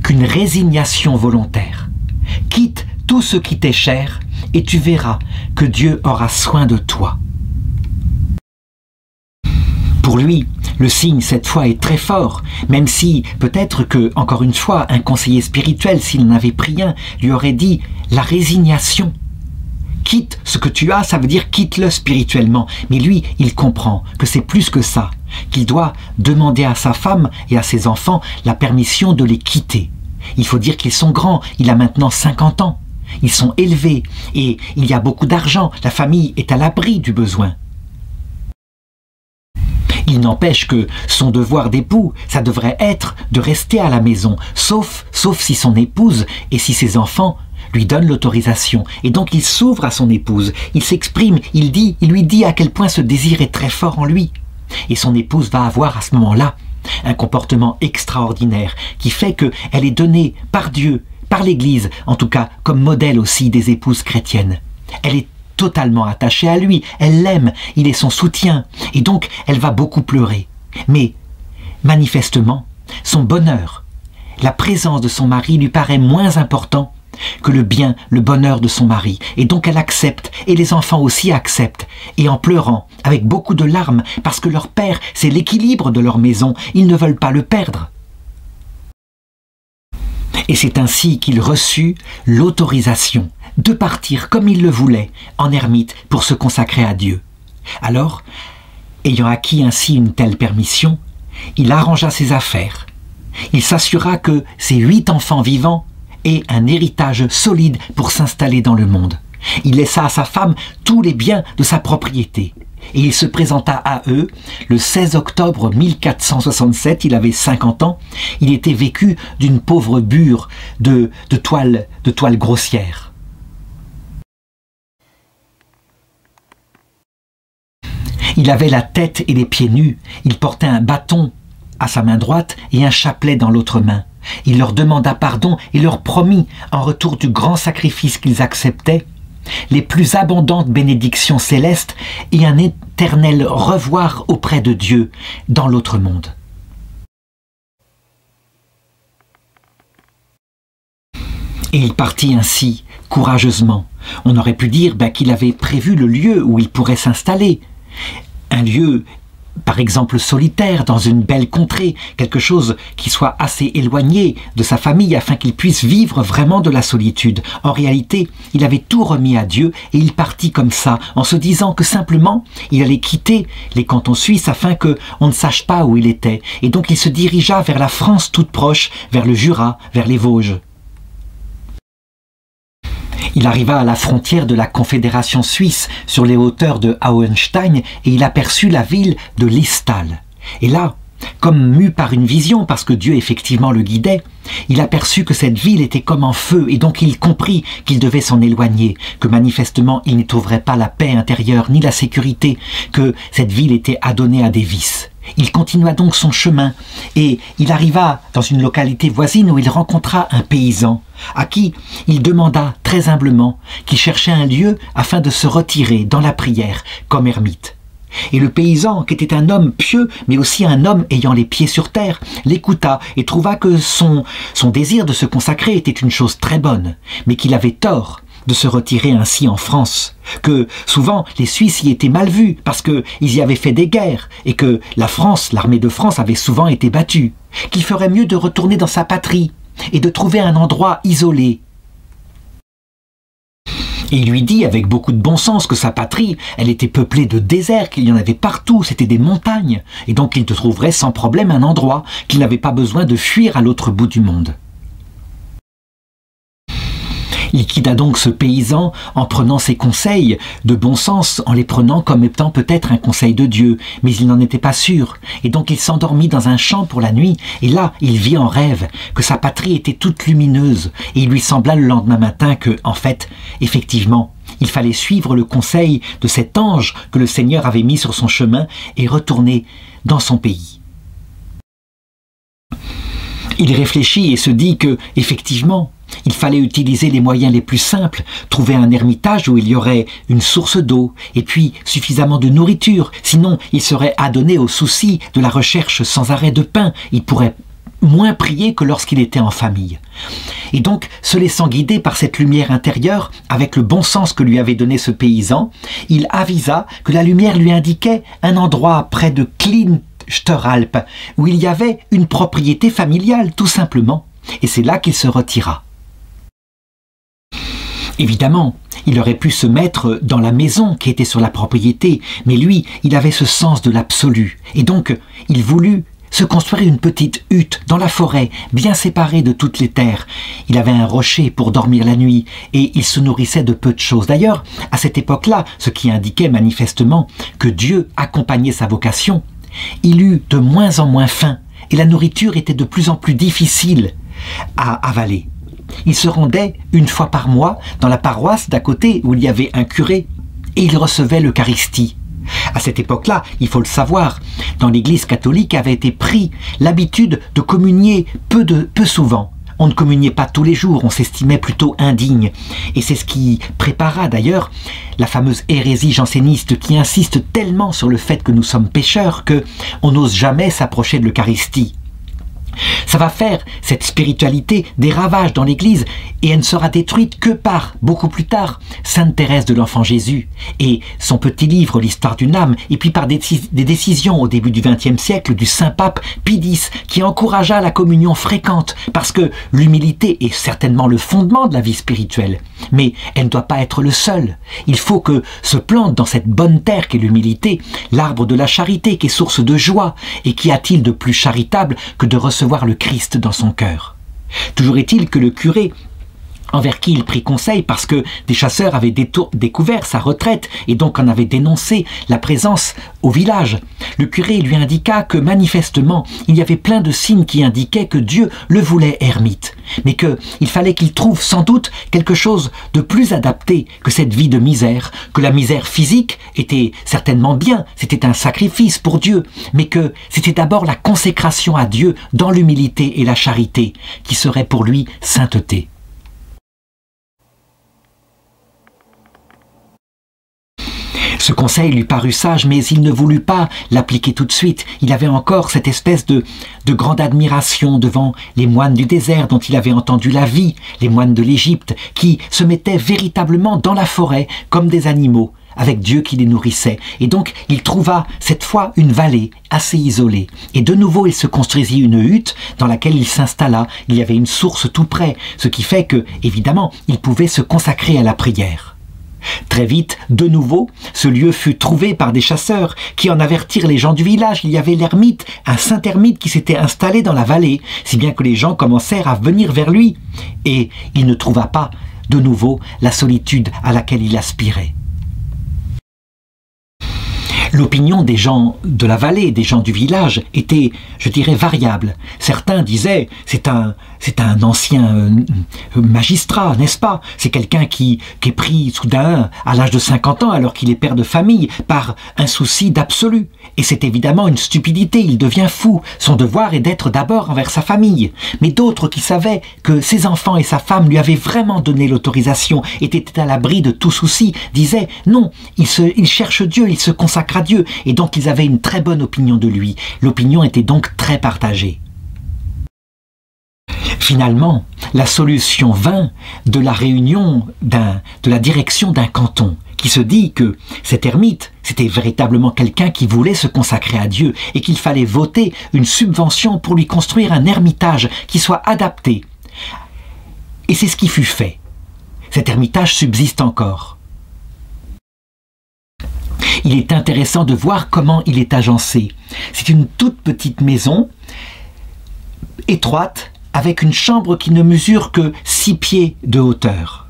qu'une résignation volontaire. Quitte tout ce qui t'est cher, et tu verras que Dieu aura soin de toi. » Pour lui, le signe cette fois est très fort, même si peut-être que, encore une fois, un conseiller spirituel, s'il n'avait pris un, lui aurait dit la résignation. Quitte ce que tu as, ça veut dire quitte-le spirituellement. Mais lui, il comprend que c'est plus que ça, qu'il doit demander à sa femme et à ses enfants la permission de les quitter. Il faut dire qu'ils sont grands, il a maintenant 50 ans. Ils sont élevés et il y a beaucoup d'argent, la famille est à l'abri du besoin. Il n'empêche que son devoir d'époux, ça devrait être de rester à la maison, sauf si son épouse et si ses enfants lui donnent l'autorisation. Et donc il s'ouvre à son épouse, il s'exprime, il lui dit à quel point ce désir est très fort en lui. Et son épouse va avoir à ce moment-là un comportement extraordinaire qui fait qu'elle est donnée par Dieu, par l'Église, en tout cas comme modèle aussi des épouses chrétiennes. Elle est totalement attachée à lui, elle l'aime, il est son soutien, et donc elle va beaucoup pleurer. Mais manifestement, son bonheur, la présence de son mari lui paraît moins important que le bien, le bonheur de son mari. Et donc elle accepte, et les enfants aussi acceptent, et en pleurant, avec beaucoup de larmes, parce que leur père, c'est l'équilibre de leur maison, ils ne veulent pas le perdre. Et c'est ainsi qu'il reçut l'autorisation de partir comme il le voulait, en ermite, pour se consacrer à Dieu. Alors, ayant acquis ainsi une telle permission, il arrangea ses affaires. Il s'assura que ses 8 enfants vivants aient un héritage solide pour s'installer dans le monde. Il laissa à sa femme tous les biens de sa propriété. Et il se présenta à eux le 16 octobre 1467, il avait 50 ans, il était vêtu d'une pauvre bure de toile grossière. Il avait la tête et les pieds nus, il portait un bâton à sa main droite et un chapelet dans l'autre main. Il leur demanda pardon et leur promit, en retour du grand sacrifice qu'ils acceptaient, les plus abondantes bénédictions célestes et un éternel revoir auprès de Dieu dans l'autre monde. Et il partit ainsi, courageusement. On aurait pu dire qu'il avait prévu le lieu où il pourrait s'installer. Un lieu, par exemple, solitaire, dans une belle contrée, quelque chose qui soit assez éloigné de sa famille afin qu'il puisse vivre vraiment de la solitude. En réalité, il avait tout remis à Dieu et il partit comme ça, en se disant que simplement, il allait quitter les cantons suisses afin qu'on ne sache pas où il était. Et donc il se dirigea vers la France toute proche, vers le Jura, vers les Vosges. Il arriva à la frontière de la Confédération suisse, sur les hauteurs de Hauenstein, et il aperçut la ville de Liestal. Et là, comme mu par une vision, parce que Dieu effectivement le guidait, il aperçut que cette ville était comme en feu, et donc il comprit qu'il devait s'en éloigner, que manifestement il n'y trouverait pas la paix intérieure, ni la sécurité, que cette ville était adonnée à des vices. Il continua donc son chemin et il arriva dans une localité voisine où il rencontra un paysan à qui il demanda très humblement qu'il cherchait un lieu afin de se retirer dans la prière comme ermite. Et le paysan, qui était un homme pieux, mais aussi un homme ayant les pieds sur terre, l'écouta et trouva que son désir de se consacrer était une chose très bonne, mais qu'il avait tort de se retirer ainsi en France, que souvent les Suisses y étaient mal vus parce qu'ils y avaient fait des guerres et que la France, l'armée de France avait souvent été battue, qu'il ferait mieux de retourner dans sa patrie et de trouver un endroit isolé. Et il lui dit avec beaucoup de bon sens que sa patrie, elle était peuplée de déserts, qu'il y en avait partout, c'était des montagnes, et donc il trouverait sans problème un endroit, qu'il n'avait pas besoin de fuir à l'autre bout du monde. Il quitta donc ce paysan en prenant ses conseils de bon sens, en les prenant comme étant peut-être un conseil de Dieu, mais il n'en était pas sûr. Et donc il s'endormit dans un champ pour la nuit, et là il vit en rêve que sa patrie était toute lumineuse, et il lui sembla le lendemain matin que, en fait, effectivement, il fallait suivre le conseil de cet ange que le Seigneur avait mis sur son chemin et retourner dans son pays. Il réfléchit et se dit que, effectivement, il fallait utiliser les moyens les plus simples, trouver un ermitage où il y aurait une source d'eau et puis suffisamment de nourriture, sinon il serait adonné au souci de la recherche sans arrêt de pain, il pourrait moins prier que lorsqu'il était en famille. Et donc, se laissant guider par cette lumière intérieure, avec le bon sens que lui avait donné ce paysan, il avisa que la lumière lui indiquait un endroit près de Klinsteralp, où il y avait une propriété familiale, tout simplement. Et c'est là qu'il se retira. Évidemment, il aurait pu se mettre dans la maison qui était sur la propriété, mais lui, il avait ce sens de l'absolu. Et donc, il voulut se construire une petite hutte dans la forêt, bien séparée de toutes les terres. Il avait un rocher pour dormir la nuit, et il se nourrissait de peu de choses. D'ailleurs, à cette époque-là, ce qui indiquait manifestement que Dieu accompagnait sa vocation, il eut de moins en moins faim et la nourriture était de plus en plus difficile à avaler. Il se rendait une fois par mois dans la paroisse d'à côté où il y avait un curé et il recevait l'Eucharistie. À cette époque-là, il faut le savoir, dans l'Église catholique avait été pris l'habitude de communier peu souvent. On ne communiait pas tous les jours, on s'estimait plutôt indigne. Et c'est ce qui prépara d'ailleurs la fameuse hérésie janséniste qui insiste tellement sur le fait que nous sommes pécheurs qu'on n'ose jamais s'approcher de l'Eucharistie. Ça va faire, cette spiritualité, des ravages dans l'Église et elle ne sera détruite que par, beaucoup plus tard, Sainte Thérèse de l'Enfant Jésus et son petit livre L'Histoire d'une âme et puis par des décisions au début du XXe siècle du Saint-Pape Pie X qui encouragea la communion fréquente parce que l'humilité est certainement le fondement de la vie spirituelle. Mais elle ne doit pas être le seul. Il faut que se plante dans cette bonne terre qu'est l'humilité, l'arbre de la charité qui est source de joie et qui a-t-il de plus charitable que de recevoir le Christ dans son cœur. Toujours est-il que le curé, envers qui il prit conseil parce que des chasseurs avaient découvert sa retraite et donc en avaient dénoncé la présence au village. Le curé lui indiqua que manifestement il y avait plein de signes qui indiquaient que Dieu le voulait ermite, mais qu'il fallait qu'il trouve sans doute quelque chose de plus adapté que cette vie de misère, que la misère physique était certainement bien, c'était un sacrifice pour Dieu, mais que c'était d'abord la consécration à Dieu dans l'humilité et la charité qui serait pour lui sainteté. Ce conseil lui parut sage, mais il ne voulut pas l'appliquer tout de suite. Il avait encore cette espèce de grande admiration devant les moines du désert dont il avait entendu la vie, les moines de l'Égypte, qui se mettaient véritablement dans la forêt comme des animaux, avec Dieu qui les nourrissait. Et donc, il trouva cette fois une vallée assez isolée. Et de nouveau, il se construisit une hutte dans laquelle il s'installa. Il y avait une source tout près, ce qui fait que, évidemment, il pouvait se consacrer à la prière. Très vite, de nouveau, ce lieu fut trouvé par des chasseurs qui en avertirent les gens du village. Il y avait l'ermite, un saint ermite qui s'était installé dans la vallée, si bien que les gens commencèrent à venir vers lui. Et il ne trouva pas, de nouveau, la solitude à laquelle il aspirait. L'opinion des gens de la vallée, des gens du village, était, je dirais, variable. Certains disaient, c'est un ancien magistrat, n'est-ce pas? C'est quelqu'un qui est pris soudain à l'âge de 50 ans alors qu'il est père de famille par un souci d'absolu. Et c'est évidemment une stupidité, il devient fou. Son devoir est d'être d'abord envers sa famille. Mais d'autres qui savaient que ses enfants et sa femme lui avaient vraiment donné l'autorisation, étaient à l'abri de tout souci, disaient non, il cherche Dieu, il se consacre à Dieu. Et donc ils avaient une très bonne opinion de lui. L'opinion était donc très partagée. Finalement, la solution vint de la réunion de la direction d'un canton qui se dit que cet ermite, c'était véritablement quelqu'un qui voulait se consacrer à Dieu et qu'il fallait voter une subvention pour lui construire un ermitage qui soit adapté. Et c'est ce qui fut fait. Cet ermitage subsiste encore. Il est intéressant de voir comment il est agencé. C'est une toute petite maison, étroite, avec une chambre qui ne mesure que 6 pieds de hauteur.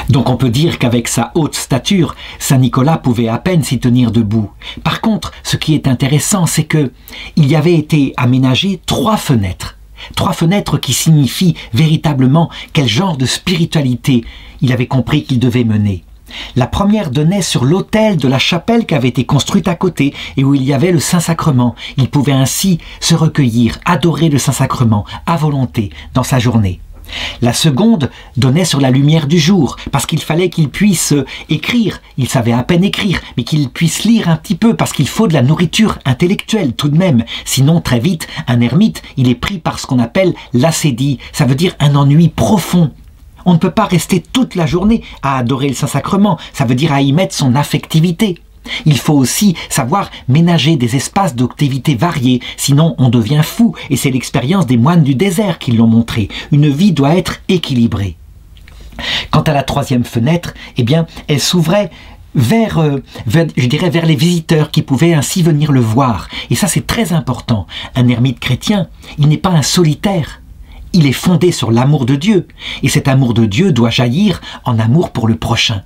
Donc on peut dire qu'avec sa haute stature, Saint Nicolas pouvait à peine s'y tenir debout. Par contre, ce qui est intéressant, c'est qu'il y avait été aménagé 3 fenêtres. 3 fenêtres qui signifient véritablement quel genre de spiritualité il avait compris qu'il devait mener. La première donnait sur l'autel de la chapelle qui avait été construite à côté et où il y avait le Saint-Sacrement. Il pouvait ainsi se recueillir, adorer le Saint-Sacrement à volonté dans sa journée. La seconde donnait sur la lumière du jour, parce qu'il fallait qu'il puisse écrire. Il savait à peine écrire, mais qu'il puisse lire un petit peu, parce qu'il faut de la nourriture intellectuelle tout de même. Sinon, très vite, un ermite, il est pris par ce qu'on appelle l'acédie. Ça veut dire un ennui profond. On ne peut pas rester toute la journée à adorer le Saint-Sacrement. Ça veut dire à y mettre son affectivité. Il faut aussi savoir ménager des espaces d'activité variés, sinon on devient fou, et c'est l'expérience des moines du désert qui l'ont montré. Une vie doit être équilibrée. Quant à la 3e fenêtre, eh bien, elle s'ouvrait vers les visiteurs qui pouvaient ainsi venir le voir. Et ça, c'est très important. Un ermite chrétien, il n'est pas un solitaire. Il est fondé sur l'amour de Dieu. Et cet amour de Dieu doit jaillir en amour pour le prochain.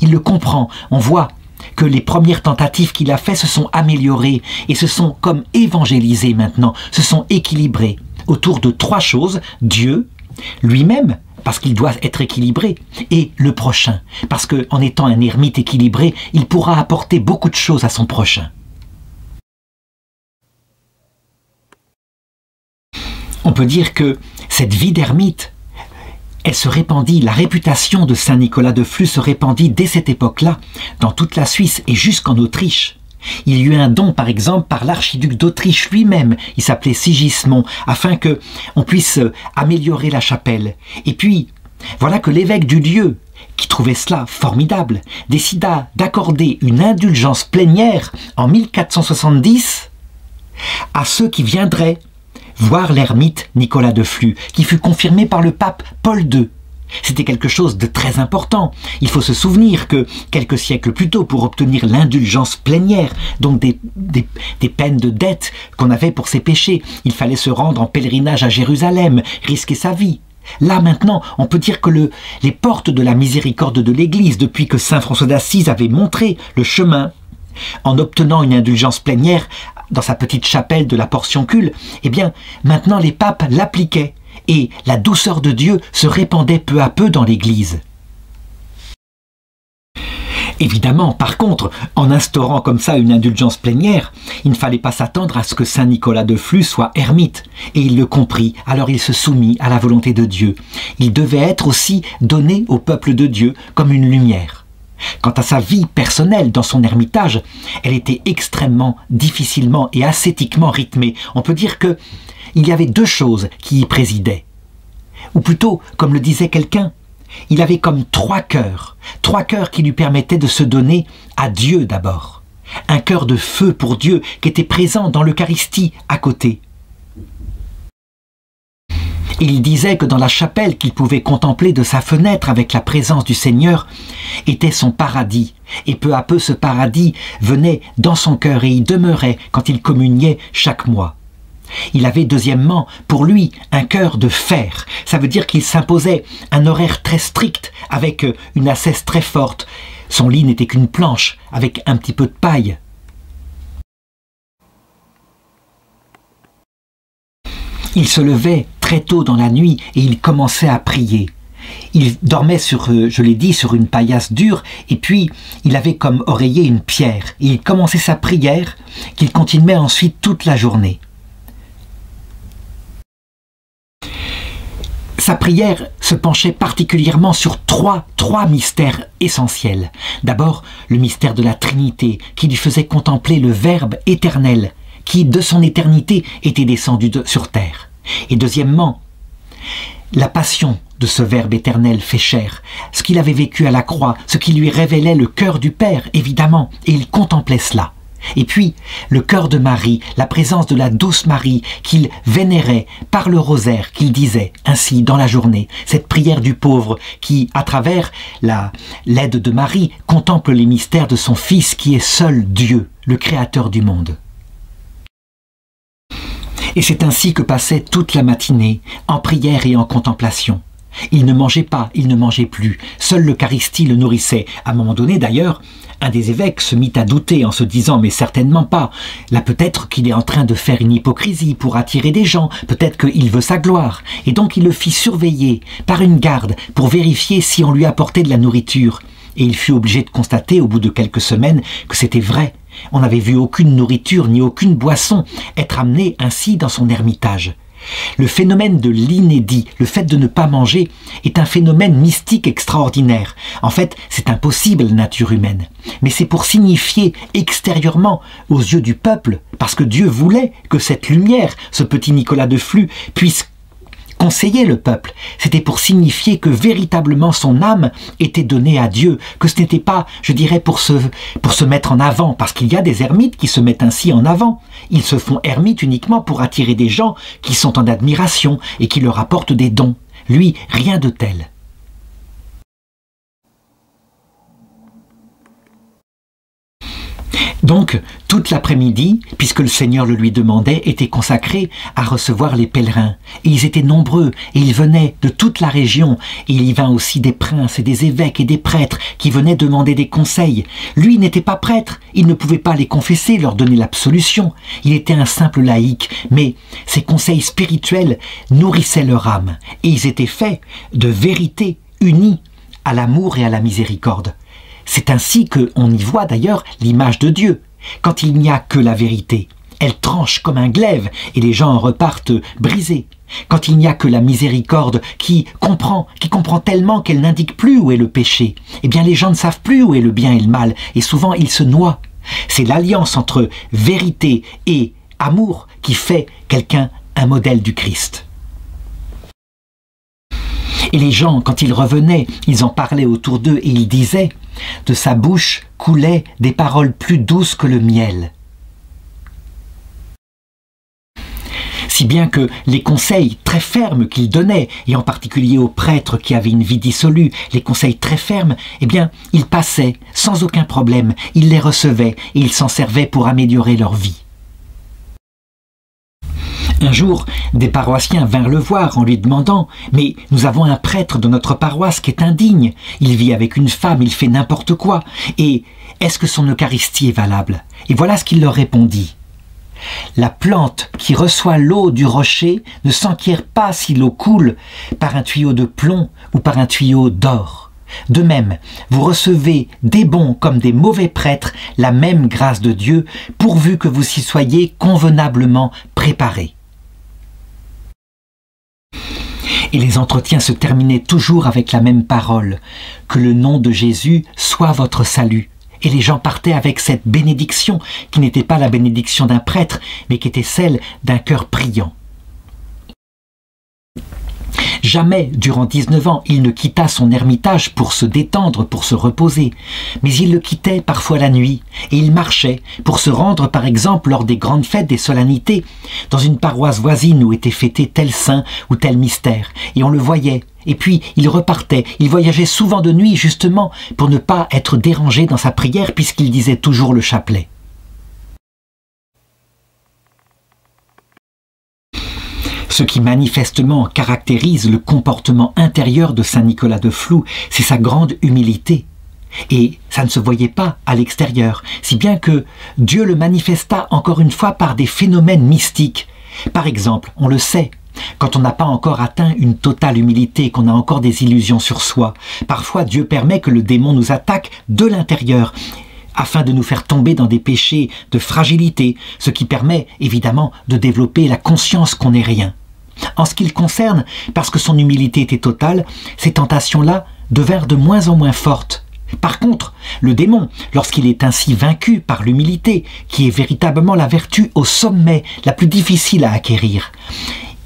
Il le comprend. On voit que les premières tentatives qu'il a faites se sont améliorées et se sont comme évangélisées maintenant, se sont équilibrées autour de trois choses: Dieu, lui-même, parce qu'il doit être équilibré, et le prochain, parce qu'en étant un ermite équilibré, il pourra apporter beaucoup de choses à son prochain. On peut dire que cette vie d'ermite, elle se répandit, la réputation de Saint Nicolas de Flux se répandit dès cette époque-là, dans toute la Suisse et jusqu'en Autriche. Il y eut un don, par exemple, par l'archiduc d'Autriche lui-même, il s'appelait Sigismond, afin que on puisse améliorer la chapelle. Et puis, voilà que l'évêque du lieu, qui trouvait cela formidable, décida d'accorder une indulgence plénière en 1470 à ceux qui viendraient voir l'ermite Nicolas de Flux, qui fut confirmé par le pape Paul II. C'était quelque chose de très important. Il faut se souvenir que quelques siècles plus tôt, pour obtenir l'indulgence plénière, donc des peines de dette qu'on avait pour ses péchés, il fallait se rendre en pèlerinage à Jérusalem, risquer sa vie. Là maintenant, on peut dire que les portes de la miséricorde de l'Église, depuis que saint François d'Assise avait montré le chemin, en obtenant une indulgence plénière dans sa petite chapelle de la Portioncule, eh bien, maintenant les papes l'appliquaient et la douceur de Dieu se répandait peu à peu dans l'Église. Évidemment, par contre, en instaurant comme ça une indulgence plénière, il ne fallait pas s'attendre à ce que saint Nicolas de Flux soit ermite. Et il le comprit, alors il se soumit à la volonté de Dieu. Il devait être aussi donné au peuple de Dieu comme une lumière. Quant à sa vie personnelle dans son ermitage, elle était extrêmement difficilement et ascétiquement rythmée. On peut dire que il y avait deux choses qui y présidaient. Ou plutôt, comme le disait quelqu'un, il avait comme trois cœurs qui lui permettaient de se donner à Dieu d'abord. Un cœur de feu pour Dieu qui était présent dans l'Eucharistie à côté. Et il disait que dans la chapelle qu'il pouvait contempler de sa fenêtre avec la présence du Seigneur était son paradis. Et peu à peu ce paradis venait dans son cœur et y demeurait quand il communiait chaque mois. Il avait deuxièmement pour lui un cœur de fer. Ça veut dire qu'il s'imposait un horaire très strict avec une assesse très forte. Son lit n'était qu'une planche avec un petit peu de paille. Il se levait très tôt dans la nuit et il commençait à prier. Il dormait je l'ai dit, sur une paillasse dure et puis il avait comme oreiller une pierre. Et il commençait sa prière qu'il continuait ensuite toute la journée. Sa prière se penchait particulièrement sur trois mystères essentiels. D'abord, le mystère de la Trinité, qui lui faisait contempler le Verbe éternel, qui, de son éternité, était descendu sur terre. Et deuxièmement, la passion de ce Verbe éternel fait chair, ce qu'il avait vécu à la croix, ce qui lui révélait le cœur du Père, évidemment, et il contemplait cela. Et puis, le cœur de Marie, la présence de la douce Marie qu'il vénérait par le rosaire, qu'il disait ainsi dans la journée, cette prière du pauvre qui, à travers l'aide de Marie, contemple les mystères de son Fils qui est seul Dieu, le Créateur du monde. Et c'est ainsi que passait toute la matinée, en prière et en contemplation. Il ne mangeait pas, il ne mangeait plus, seule l'Eucharistie le nourrissait. À un moment donné d'ailleurs, un des évêques se mit à douter en se disant « mais certainement pas, là peut-être qu'il est en train de faire une hypocrisie pour attirer des gens, peut-être qu'il veut sa gloire ». Et donc il le fit surveiller par une garde pour vérifier si on lui apportait de la nourriture. Et il fut obligé de constater au bout de quelques semaines que c'était vrai. On n'avait vu aucune nourriture ni aucune boisson être amenée ainsi dans son ermitage. Le phénomène de l'inédit, le fait de ne pas manger, est un phénomène mystique extraordinaire. En fait, c'est impossible, la nature humaine. Mais c'est pour signifier extérieurement, aux yeux du peuple, parce que Dieu voulait que cette lumière, ce petit Nicolas de Flux, puisse conseiller le peuple. C'était pour signifier que véritablement son âme était donnée à Dieu, que ce n'était pas, je dirais, pour se mettre en avant, parce qu'il y a des ermites qui se mettent ainsi en avant. Ils se font ermites uniquement pour attirer des gens qui sont en admiration et qui leur apportent des dons. Lui, rien de tel. Donc, toute l'après-midi, puisque le Seigneur le lui demandait, était consacré à recevoir les pèlerins. Et ils étaient nombreux, et ils venaient de toute la région. Et il y vint aussi des princes et des évêques et des prêtres qui venaient demander des conseils. Lui n'était pas prêtre, il ne pouvait pas les confesser, leur donner l'absolution. Il était un simple laïc, mais ses conseils spirituels nourrissaient leur âme. Et ils étaient faits de vérité unie à l'amour et à la miséricorde. C'est ainsi qu'on y voit d'ailleurs l'image de Dieu. Quand il n'y a que la vérité, elle tranche comme un glaive et les gens en repartent brisés. Quand il n'y a que la miséricorde qui comprend tellement qu'elle n'indique plus où est le péché, eh bien les gens ne savent plus où est le bien et le mal et souvent ils se noient. C'est l'alliance entre vérité et amour qui fait quelqu'un un modèle du Christ. Et les gens, quand ils revenaient, ils en parlaient autour d'eux et ils disaient « De sa bouche coulaient des paroles plus douces que le miel. » Si bien que les conseils très fermes qu'il donnait, et en particulier aux prêtres qui avaient une vie dissolue, les conseils très fermes, eh bien, ils passaient sans aucun problème, ils les recevaient et ils s'en servaient pour améliorer leur vie. Un jour, des paroissiens vinrent le voir en lui demandant « Mais nous avons un prêtre de notre paroisse qui est indigne. Il vit avec une femme, il fait n'importe quoi. Et est-ce que son Eucharistie est valable ?» Et voilà ce qu'il leur répondit. « La plante qui reçoit l'eau du rocher ne s'enquiert pas si l'eau coule par un tuyau de plomb ou par un tuyau d'or. De même, vous recevez des bons comme des mauvais prêtres la même grâce de Dieu, pourvu que vous y soyez convenablement préparés. » Et les entretiens se terminaient toujours avec la même parole, « Que le nom de Jésus soit votre salut ». Et les gens partaient avec cette bénédiction, qui n'était pas la bénédiction d'un prêtre, mais qui était celle d'un cœur priant. Jamais, durant 19 ans, il ne quitta son ermitage pour se détendre, pour se reposer. Mais il le quittait parfois la nuit, et il marchait pour se rendre, par exemple, lors des grandes fêtes, des solennités, dans une paroisse voisine où était fêté tel saint ou tel mystère. Et on le voyait. Et puis, il repartait. Il voyageait souvent de nuit, justement, pour ne pas être dérangé dans sa prière, puisqu'il disait toujours le chapelet. Ce qui manifestement caractérise le comportement intérieur de saint Nicolas de Flou, c'est sa grande humilité. Et ça ne se voyait pas à l'extérieur, si bien que Dieu le manifesta encore une fois par des phénomènes mystiques. Par exemple, on le sait, quand on n'a pas encore atteint une totale humilité, qu'on a encore des illusions sur soi, parfois Dieu permet que le démon nous attaque de l'intérieur, afin de nous faire tomber dans des péchés de fragilité, ce qui permet évidemment de développer la conscience qu'on n'est rien. En ce qui le concerne, parce que son humilité était totale, ces tentations-là devinrent de moins en moins fortes. Par contre, le démon, lorsqu'il est ainsi vaincu par l'humilité, qui est véritablement la vertu au sommet, la plus difficile à acquérir,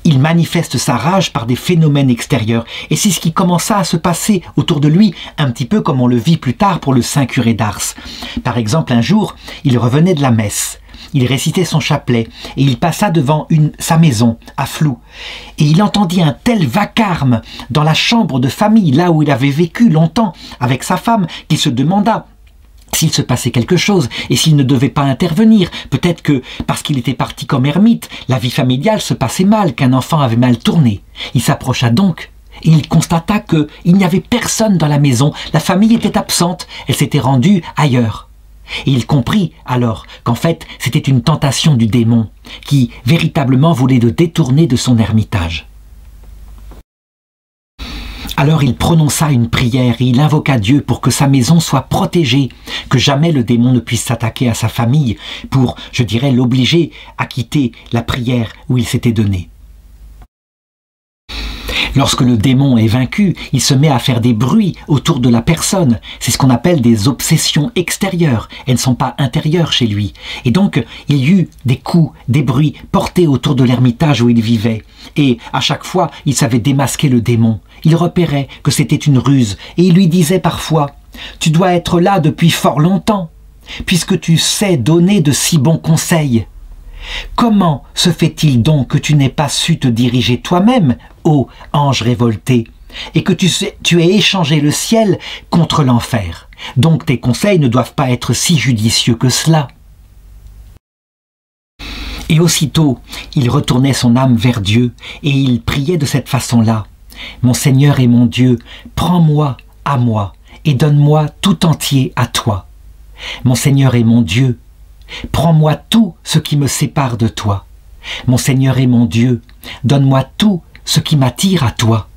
il manifeste sa rage par des phénomènes extérieurs. Et c'est ce qui commença à se passer autour de lui, un petit peu comme on le vit plus tard pour le saint curé d'Ars. Par exemple, un jour, il revenait de la messe. Il récitait son chapelet et il passa devant sa maison à Flou. Et il entendit un tel vacarme dans la chambre de famille, là où il avait vécu longtemps avec sa femme, qu'il se demanda s'il se passait quelque chose et s'il ne devait pas intervenir. Peut-être que, parce qu'il était parti comme ermite, la vie familiale se passait mal, qu'un enfant avait mal tourné. Il s'approcha donc et il constata qu'il n'y avait personne dans la maison. La famille était absente, elle s'était rendue ailleurs. Et il comprit alors qu'en fait c'était une tentation du démon qui véritablement voulait le détourner de son ermitage. Alors il prononça une prière et il invoqua Dieu pour que sa maison soit protégée, que jamais le démon ne puisse s'attaquer à sa famille pour, je dirais, l'obliger à quitter la prière où il s'était donné. Lorsque le démon est vaincu, il se met à faire des bruits autour de la personne. C'est ce qu'on appelle des obsessions extérieures. Elles ne sont pas intérieures chez lui. Et donc, il y eut des coups, des bruits portés autour de l'ermitage où il vivait. Et à chaque fois, il savait démasquer le démon. Il repérait que c'était une ruse. Et il lui disait parfois « Tu dois être là depuis fort longtemps, puisque tu sais donner de si bons conseils. Comment se fait-il donc que tu n'aies pas su te diriger toi-même, ô ange révolté, et que tu aies échangé le ciel contre l'enfer? Donc tes conseils ne doivent pas être si judicieux que cela. » Et aussitôt, il retournait son âme vers Dieu et il priait de cette façon-là. « Mon Seigneur et mon Dieu, prends-moi à moi et donne-moi tout entier à toi. Mon Seigneur et mon Dieu, prends-moi tout ce qui me sépare de toi. Mon Seigneur et mon Dieu, donne-moi tout ce qui m'attire à toi. »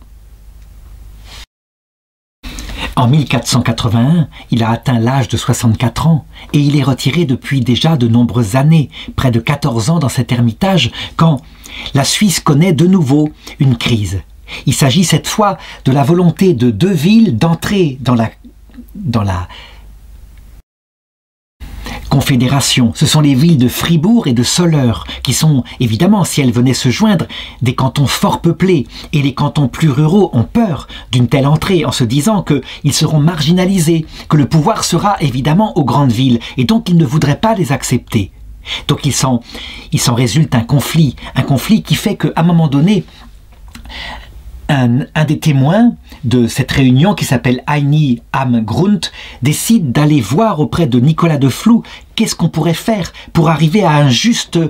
En 1481, il a atteint l'âge de 64 ans et il est retiré depuis déjà de nombreuses années, près de 14 ans dans cet ermitage, quand la Suisse connaît de nouveau une crise. Il s'agit cette fois de la volonté de deux villes d'entrer dans la Confédération. Ce sont les villes de Fribourg et de Soleure qui sont, évidemment, si elles venaient se joindre, des cantons fort peuplés, et les cantons plus ruraux ont peur d'une telle entrée en se disant qu'ils seront marginalisés, que le pouvoir sera évidemment aux grandes villes, et donc ils ne voudraient pas les accepter. Donc il s'en résulte un conflit qui fait qu'à un moment donné, un des témoins de cette réunion, qui s'appelle Heini am Grund, décide d'aller voir auprès de Nicolas de Flou qu'est-ce qu'on pourrait faire pour arriver à un juste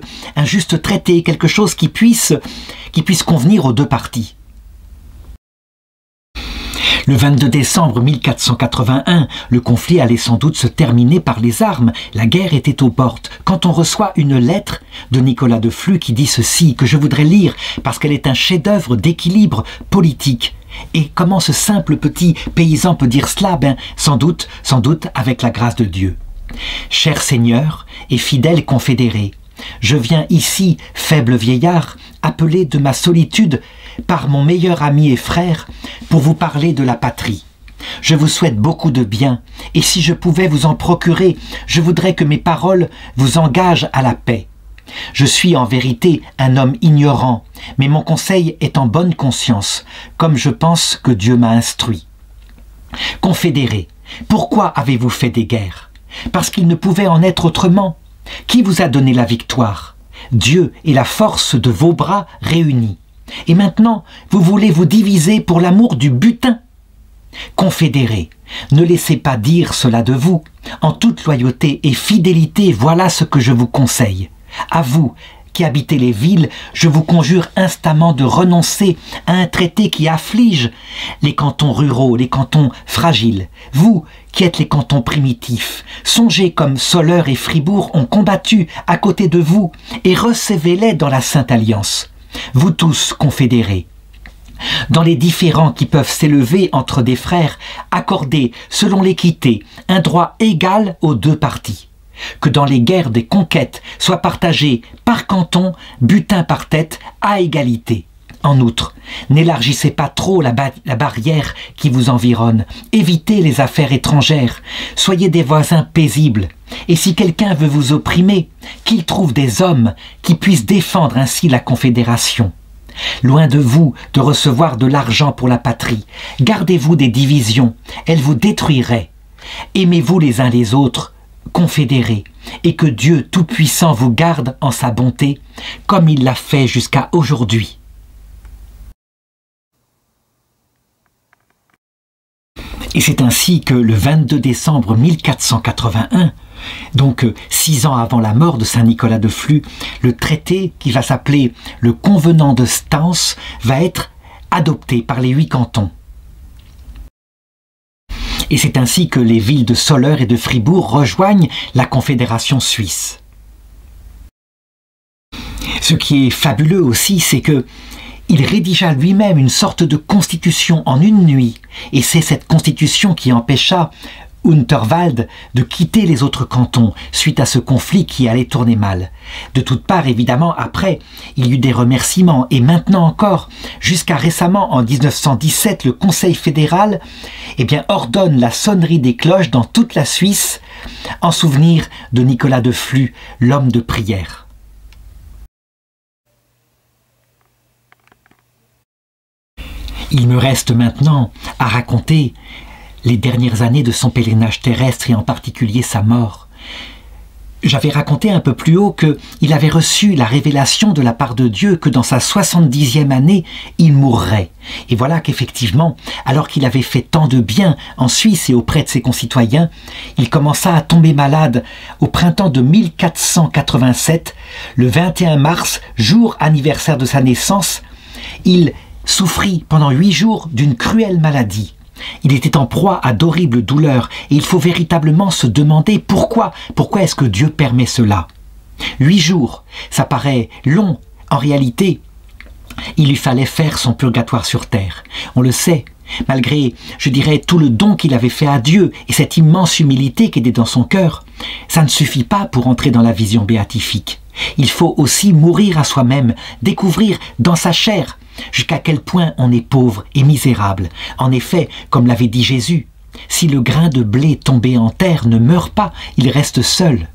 traité, quelque chose qui puisse convenir aux deux parties. Le 22 décembre 1481, le conflit allait sans doute se terminer par les armes. La guerre était aux portes. Quand on reçoit une lettre de Nicolas de Flux qui dit ceci, que je voudrais lire parce qu'elle est un chef-d'œuvre d'équilibre politique. Et comment ce simple petit paysan peut dire cela? Sans doute avec la grâce de Dieu. Cher Seigneur et fidèle confédéré, je viens ici, faible vieillard, appelé de ma solitude par mon meilleur ami et frère, pour vous parler de la patrie. Je vous souhaite beaucoup de bien, et si je pouvais vous en procurer, je voudrais que mes paroles vous engagent à la paix. Je suis en vérité un homme ignorant, mais mon conseil est en bonne conscience, comme je pense que Dieu m'a instruit. Confédérés, pourquoi avez-vous fait des guerres? Parce qu'il ne pouvait en être autrement. Qui vous a donné la victoire? Dieu et la force de vos bras réunis. Et maintenant, vous voulez vous diviser pour l'amour du butin? Confédérés, ne laissez pas dire cela de vous. En toute loyauté et fidélité, voilà ce que je vous conseille. À vous, qui habitez les villes, je vous conjure instamment de renoncer à un traité qui afflige les cantons ruraux, les cantons fragiles. Vous, qui êtes les cantons primitifs, songez comme Soleure et Fribourg ont combattu à côté de vous et recevez-les dans la Sainte Alliance. Vous tous, confédérés, dans les différends qui peuvent s'élever entre des frères, accordez, selon l'équité, un droit égal aux deux parties. Que dans les guerres des conquêtes soient partagés par canton, butin par tête, à égalité. En outre, n'élargissez pas trop la barrière qui vous environne. Évitez les affaires étrangères. Soyez des voisins paisibles. Et si quelqu'un veut vous opprimer, qu'il trouve des hommes qui puissent défendre ainsi la Confédération. Loin de vous de recevoir de l'argent pour la patrie. Gardez-vous des divisions. Elles vous détruiraient. Aimez-vous les uns les autres, confédérés, et que Dieu Tout-Puissant vous garde en sa bonté, comme il l'a fait jusqu'à aujourd'hui. Et c'est ainsi que le 22 décembre 1481, donc 6 ans avant la mort de saint Nicolas de Flux, le traité qui va s'appeler le Convenant de Stans va être adopté par les 8 cantons. Et c'est ainsi que les villes de Soleure et de Fribourg rejoignent la Confédération suisse. Ce qui est fabuleux aussi, c'est que il rédigea lui-même une sorte de constitution en une nuit, et c'est cette constitution qui empêcha Unterwald de quitter les autres cantons suite à ce conflit qui allait tourner mal. De toutes parts, évidemment, après, il y eut des remerciements, et maintenant encore, jusqu'à récemment, en 1917, le Conseil fédéral ordonne la sonnerie des cloches dans toute la Suisse en souvenir de Nicolas de Flux, l'homme de prière. Il me reste maintenant à raconter les dernières années de son pèlerinage terrestre et en particulier sa mort. J'avais raconté un peu plus haut qu'il avait reçu la révélation de la part de Dieu que dans sa 70e année, il mourrait. Et voilà qu'effectivement, alors qu'il avait fait tant de bien en Suisse et auprès de ses concitoyens, il commença à tomber malade au printemps de 1487, le 21 mars, jour anniversaire de sa naissance. Il souffrit pendant 8 jours d'une cruelle maladie. Il était en proie à d'horribles douleurs et il faut véritablement se demander pourquoi est-ce que Dieu permet cela. 8 jours, ça paraît long. En réalité, il lui fallait faire son purgatoire sur terre. On le sait, malgré, je dirais, tout le don qu'il avait fait à Dieu et cette immense humilité qui était dans son cœur, ça ne suffit pas pour entrer dans la vision béatifique. Il faut aussi mourir à soi-même, découvrir dans sa chair jusqu'à quel point on est pauvre et misérable. En effet, comme l'avait dit Jésus, si le grain de blé tombé en terre ne meurt pas, il reste seul.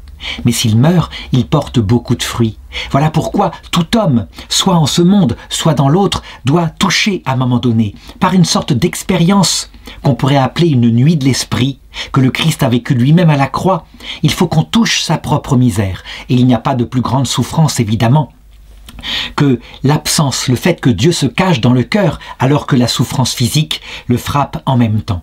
Mais s'il meurt, il porte beaucoup de fruits. Voilà pourquoi tout homme, soit en ce monde, soit dans l'autre, doit toucher à un moment donné, par une sorte d'expérience qu'on pourrait appeler une nuit de l'esprit, que le Christ a vécu lui-même à la croix. Il faut qu'on touche sa propre misère. Et il n'y a pas de plus grande souffrance, évidemment, que l'absence, le fait que Dieu se cache dans le cœur alors que la souffrance physique le frappe en même temps.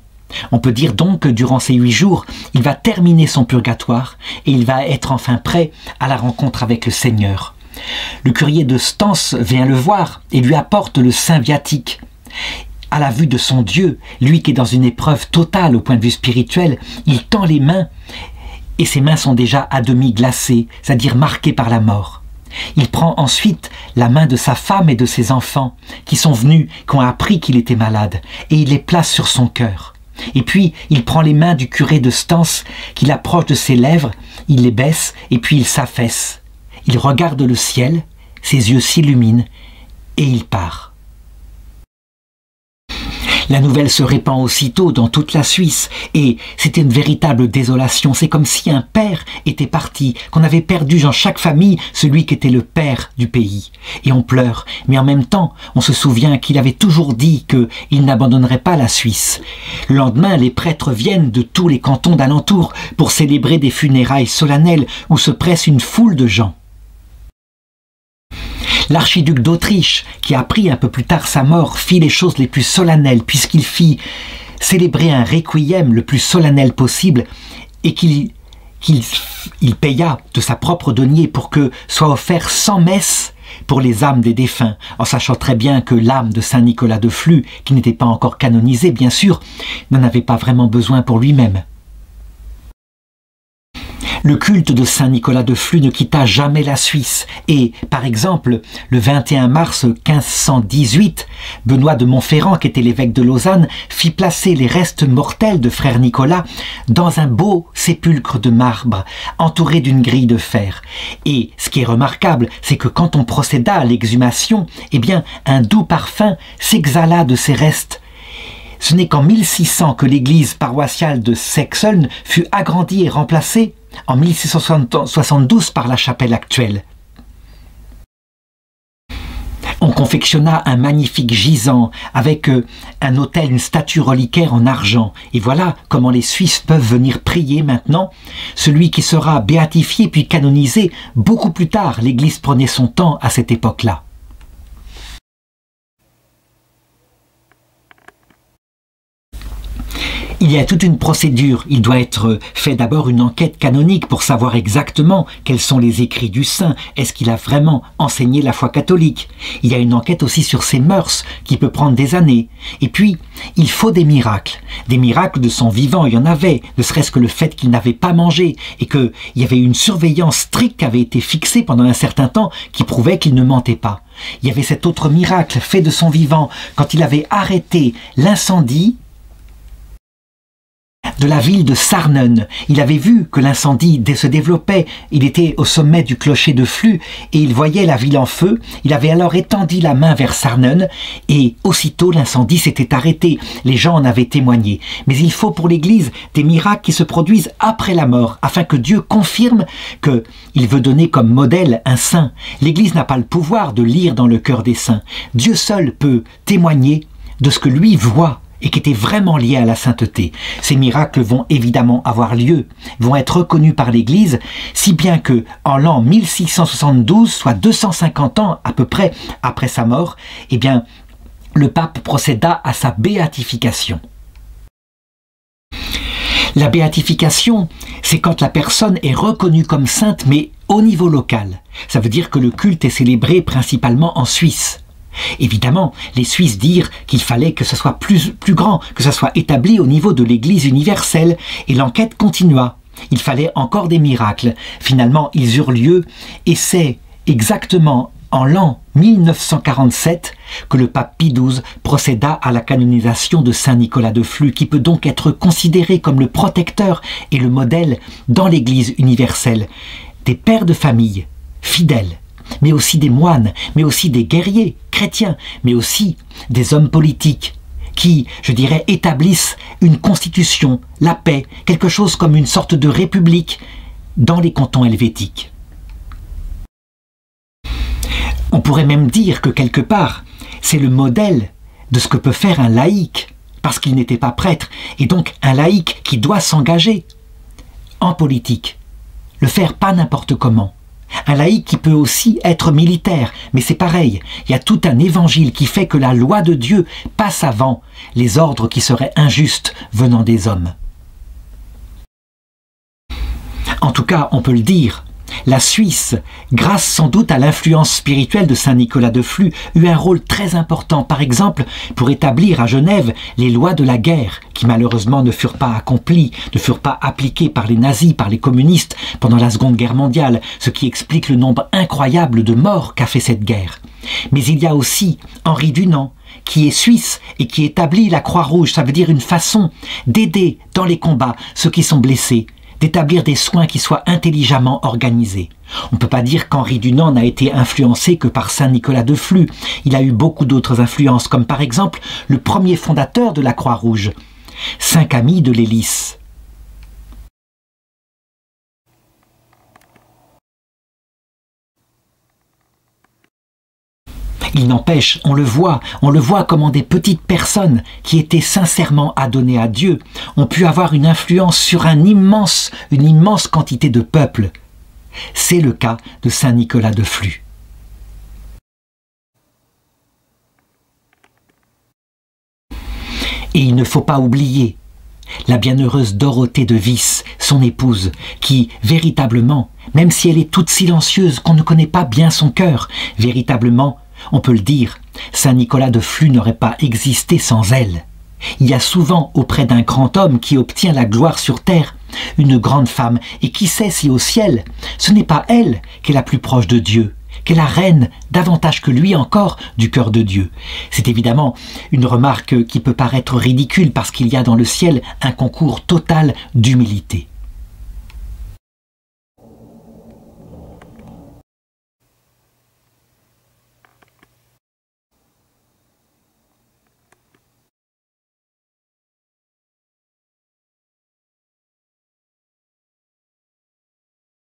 On peut dire donc que durant ces 8 jours, il va terminer son purgatoire et il va être enfin prêt à la rencontre avec le Seigneur. Le curé de Stans vient le voir et lui apporte le saint viatique. À la vue de son Dieu, lui qui est dans une épreuve totale au point de vue spirituel, il tend les mains et ses mains sont déjà à demi glacées, c'est-à-dire marquées par la mort. Il prend ensuite la main de sa femme et de ses enfants qui sont venus, qui ont appris qu'il était malade, et il les place sur son cœur. Et puis il prend les mains du curé de Stans, qu'il approche de ses lèvres, il les baisse et puis il s'affaisse. Il regarde le ciel, ses yeux s'illuminent et il part. La nouvelle se répand aussitôt dans toute la Suisse et c'était une véritable désolation. C'est comme si un père était parti, qu'on avait perdu dans chaque famille celui qui était le père du pays. Et on pleure, mais en même temps, on se souvient qu'il avait toujours dit qu'il n'abandonnerait pas la Suisse. Le lendemain, les prêtres viennent de tous les cantons d'alentour pour célébrer des funérailles solennelles où se presse une foule de gens. L'archiduc d'Autriche, qui apprit un peu plus tard sa mort, fit les choses les plus solennelles puisqu'il fit célébrer un requiem le plus solennel possible et qu'il paya de sa propre denier pour que soit offert 100 messes pour les âmes des défunts, en sachant très bien que l'âme de Saint Nicolas de Flux, qui n'était pas encore canonisé bien sûr, n'en avait pas vraiment besoin pour lui-même. Le culte de Saint Nicolas de Flux ne quitta jamais la Suisse et, par exemple, le 21 mars 1518, Benoît de Montferrand, qui était l'évêque de Lausanne, fit placer les restes mortels de frère Nicolas dans un beau sépulcre de marbre entouré d'une grille de fer. Et ce qui est remarquable, c'est que quand on procéda à l'exhumation, eh bien, un doux parfum s'exhala de ces restes. Ce n'est qu'en 1600 que l'église paroissiale de Sexeln fut agrandie et remplacée en 1672 par la chapelle actuelle. On confectionna un magnifique gisant avec un autel, une statue reliquaire en argent. Et voilà comment les Suisses peuvent venir prier maintenant. Celui qui sera béatifié puis canonisé beaucoup plus tard. L'Église prenait son temps à cette époque-là. Il y a toute une procédure. Il doit être fait d'abord une enquête canonique pour savoir exactement quels sont les écrits du saint. Est-ce qu'il a vraiment enseigné la foi catholique? Il y a une enquête aussi sur ses mœurs qui peut prendre des années. Et puis, il faut des miracles. Des miracles de son vivant, il y en avait. Ne serait-ce que le fait qu'il n'avait pas mangé et qu'il y avait une surveillance stricte qui avait été fixée pendant un certain temps qui prouvait qu'il ne mentait pas. Il y avait cet autre miracle fait de son vivant quand il avait arrêté l'incendie de la ville de Sarnen. Il avait vu que l'incendie se développait, il était au sommet du clocher de Flux et il voyait la ville en feu. Il avait alors étendu la main vers Sarnen et aussitôt l'incendie s'était arrêté. Les gens en avaient témoigné. Mais il faut pour l'Église des miracles qui se produisent après la mort, afin que Dieu confirme qu'il veut donner comme modèle un saint. L'Église n'a pas le pouvoir de lire dans le cœur des saints. Dieu seul peut témoigner de ce que lui voit et qui étaient vraiment liés à la sainteté. Ces miracles vont évidemment avoir lieu, vont être reconnus par l'Église, si bien que en l'an 1672, soit 250 ans à peu près après sa mort, eh bien, le pape procéda à sa béatification. La béatification, c'est quand la personne est reconnue comme sainte, mais au niveau local. Ça veut dire que le culte est célébré principalement en Suisse. Évidemment, les Suisses dirent qu'il fallait que ce soit plus grand, que ce soit établi au niveau de l'Église universelle, et l'enquête continua. Il fallait encore des miracles. Finalement, ils eurent lieu, et c'est exactement en l'an 1947 que le pape Pie XII procéda à la canonisation de Saint Nicolas de Flux, qui peut donc être considéré comme le protecteur et le modèle dans l'Église universelle des pères de famille fidèles, mais aussi des moines, mais aussi des guerriers chrétiens, mais aussi des hommes politiques qui, je dirais, établissent une constitution, la paix, quelque chose comme une sorte de république dans les cantons helvétiques. On pourrait même dire que quelque part, c'est le modèle de ce que peut faire un laïc, parce qu'il n'était pas prêtre, et donc un laïc qui doit s'engager en politique, le faire pas n'importe comment. Un laïc qui peut aussi être militaire, mais c'est pareil, il y a tout un évangile qui fait que la loi de Dieu passe avant les ordres qui seraient injustes venant des hommes. En tout cas, on peut le dire, la Suisse, grâce sans doute à l'influence spirituelle de Saint Nicolas de Flux, eut un rôle très important, par exemple, pour établir à Genève les lois de la guerre, qui malheureusement ne furent pas accomplies, ne furent pas appliquées par les nazis, par les communistes pendant la Seconde Guerre mondiale, ce qui explique le nombre incroyable de morts qu'a fait cette guerre. Mais il y a aussi Henri Dunant, qui est suisse et qui établit la Croix-Rouge, ça veut dire une façon d'aider dans les combats ceux qui sont blessés, d'établir des soins qui soient intelligemment organisés. On ne peut pas dire qu'Henri Dunant n'a été influencé que par Saint Nicolas de Flux. Il a eu beaucoup d'autres influences, comme par exemple le premier fondateur de la Croix-Rouge, Saint Camille de Lélis. Il n'empêche, on le voit comment des petites personnes qui étaient sincèrement adonnées à Dieu ont pu avoir une influence sur une immense quantité de peuples. C'est le cas de Saint Nicolas de Flux. Et il ne faut pas oublier la bienheureuse Dorothée de Vis, son épouse, qui, véritablement, même si elle est toute silencieuse, qu'on ne connaît pas bien son cœur, véritablement, on peut le dire, Saint Nicolas de Flux n'aurait pas existé sans elle. Il y a souvent auprès d'un grand homme qui obtient la gloire sur terre, une grande femme, et qui sait si au ciel, ce n'est pas elle qui est la plus proche de Dieu, qui est la reine, davantage que lui encore, du cœur de Dieu. C'est évidemment une remarque qui peut paraître ridicule parce qu'il y a dans le ciel un concours total d'humilité.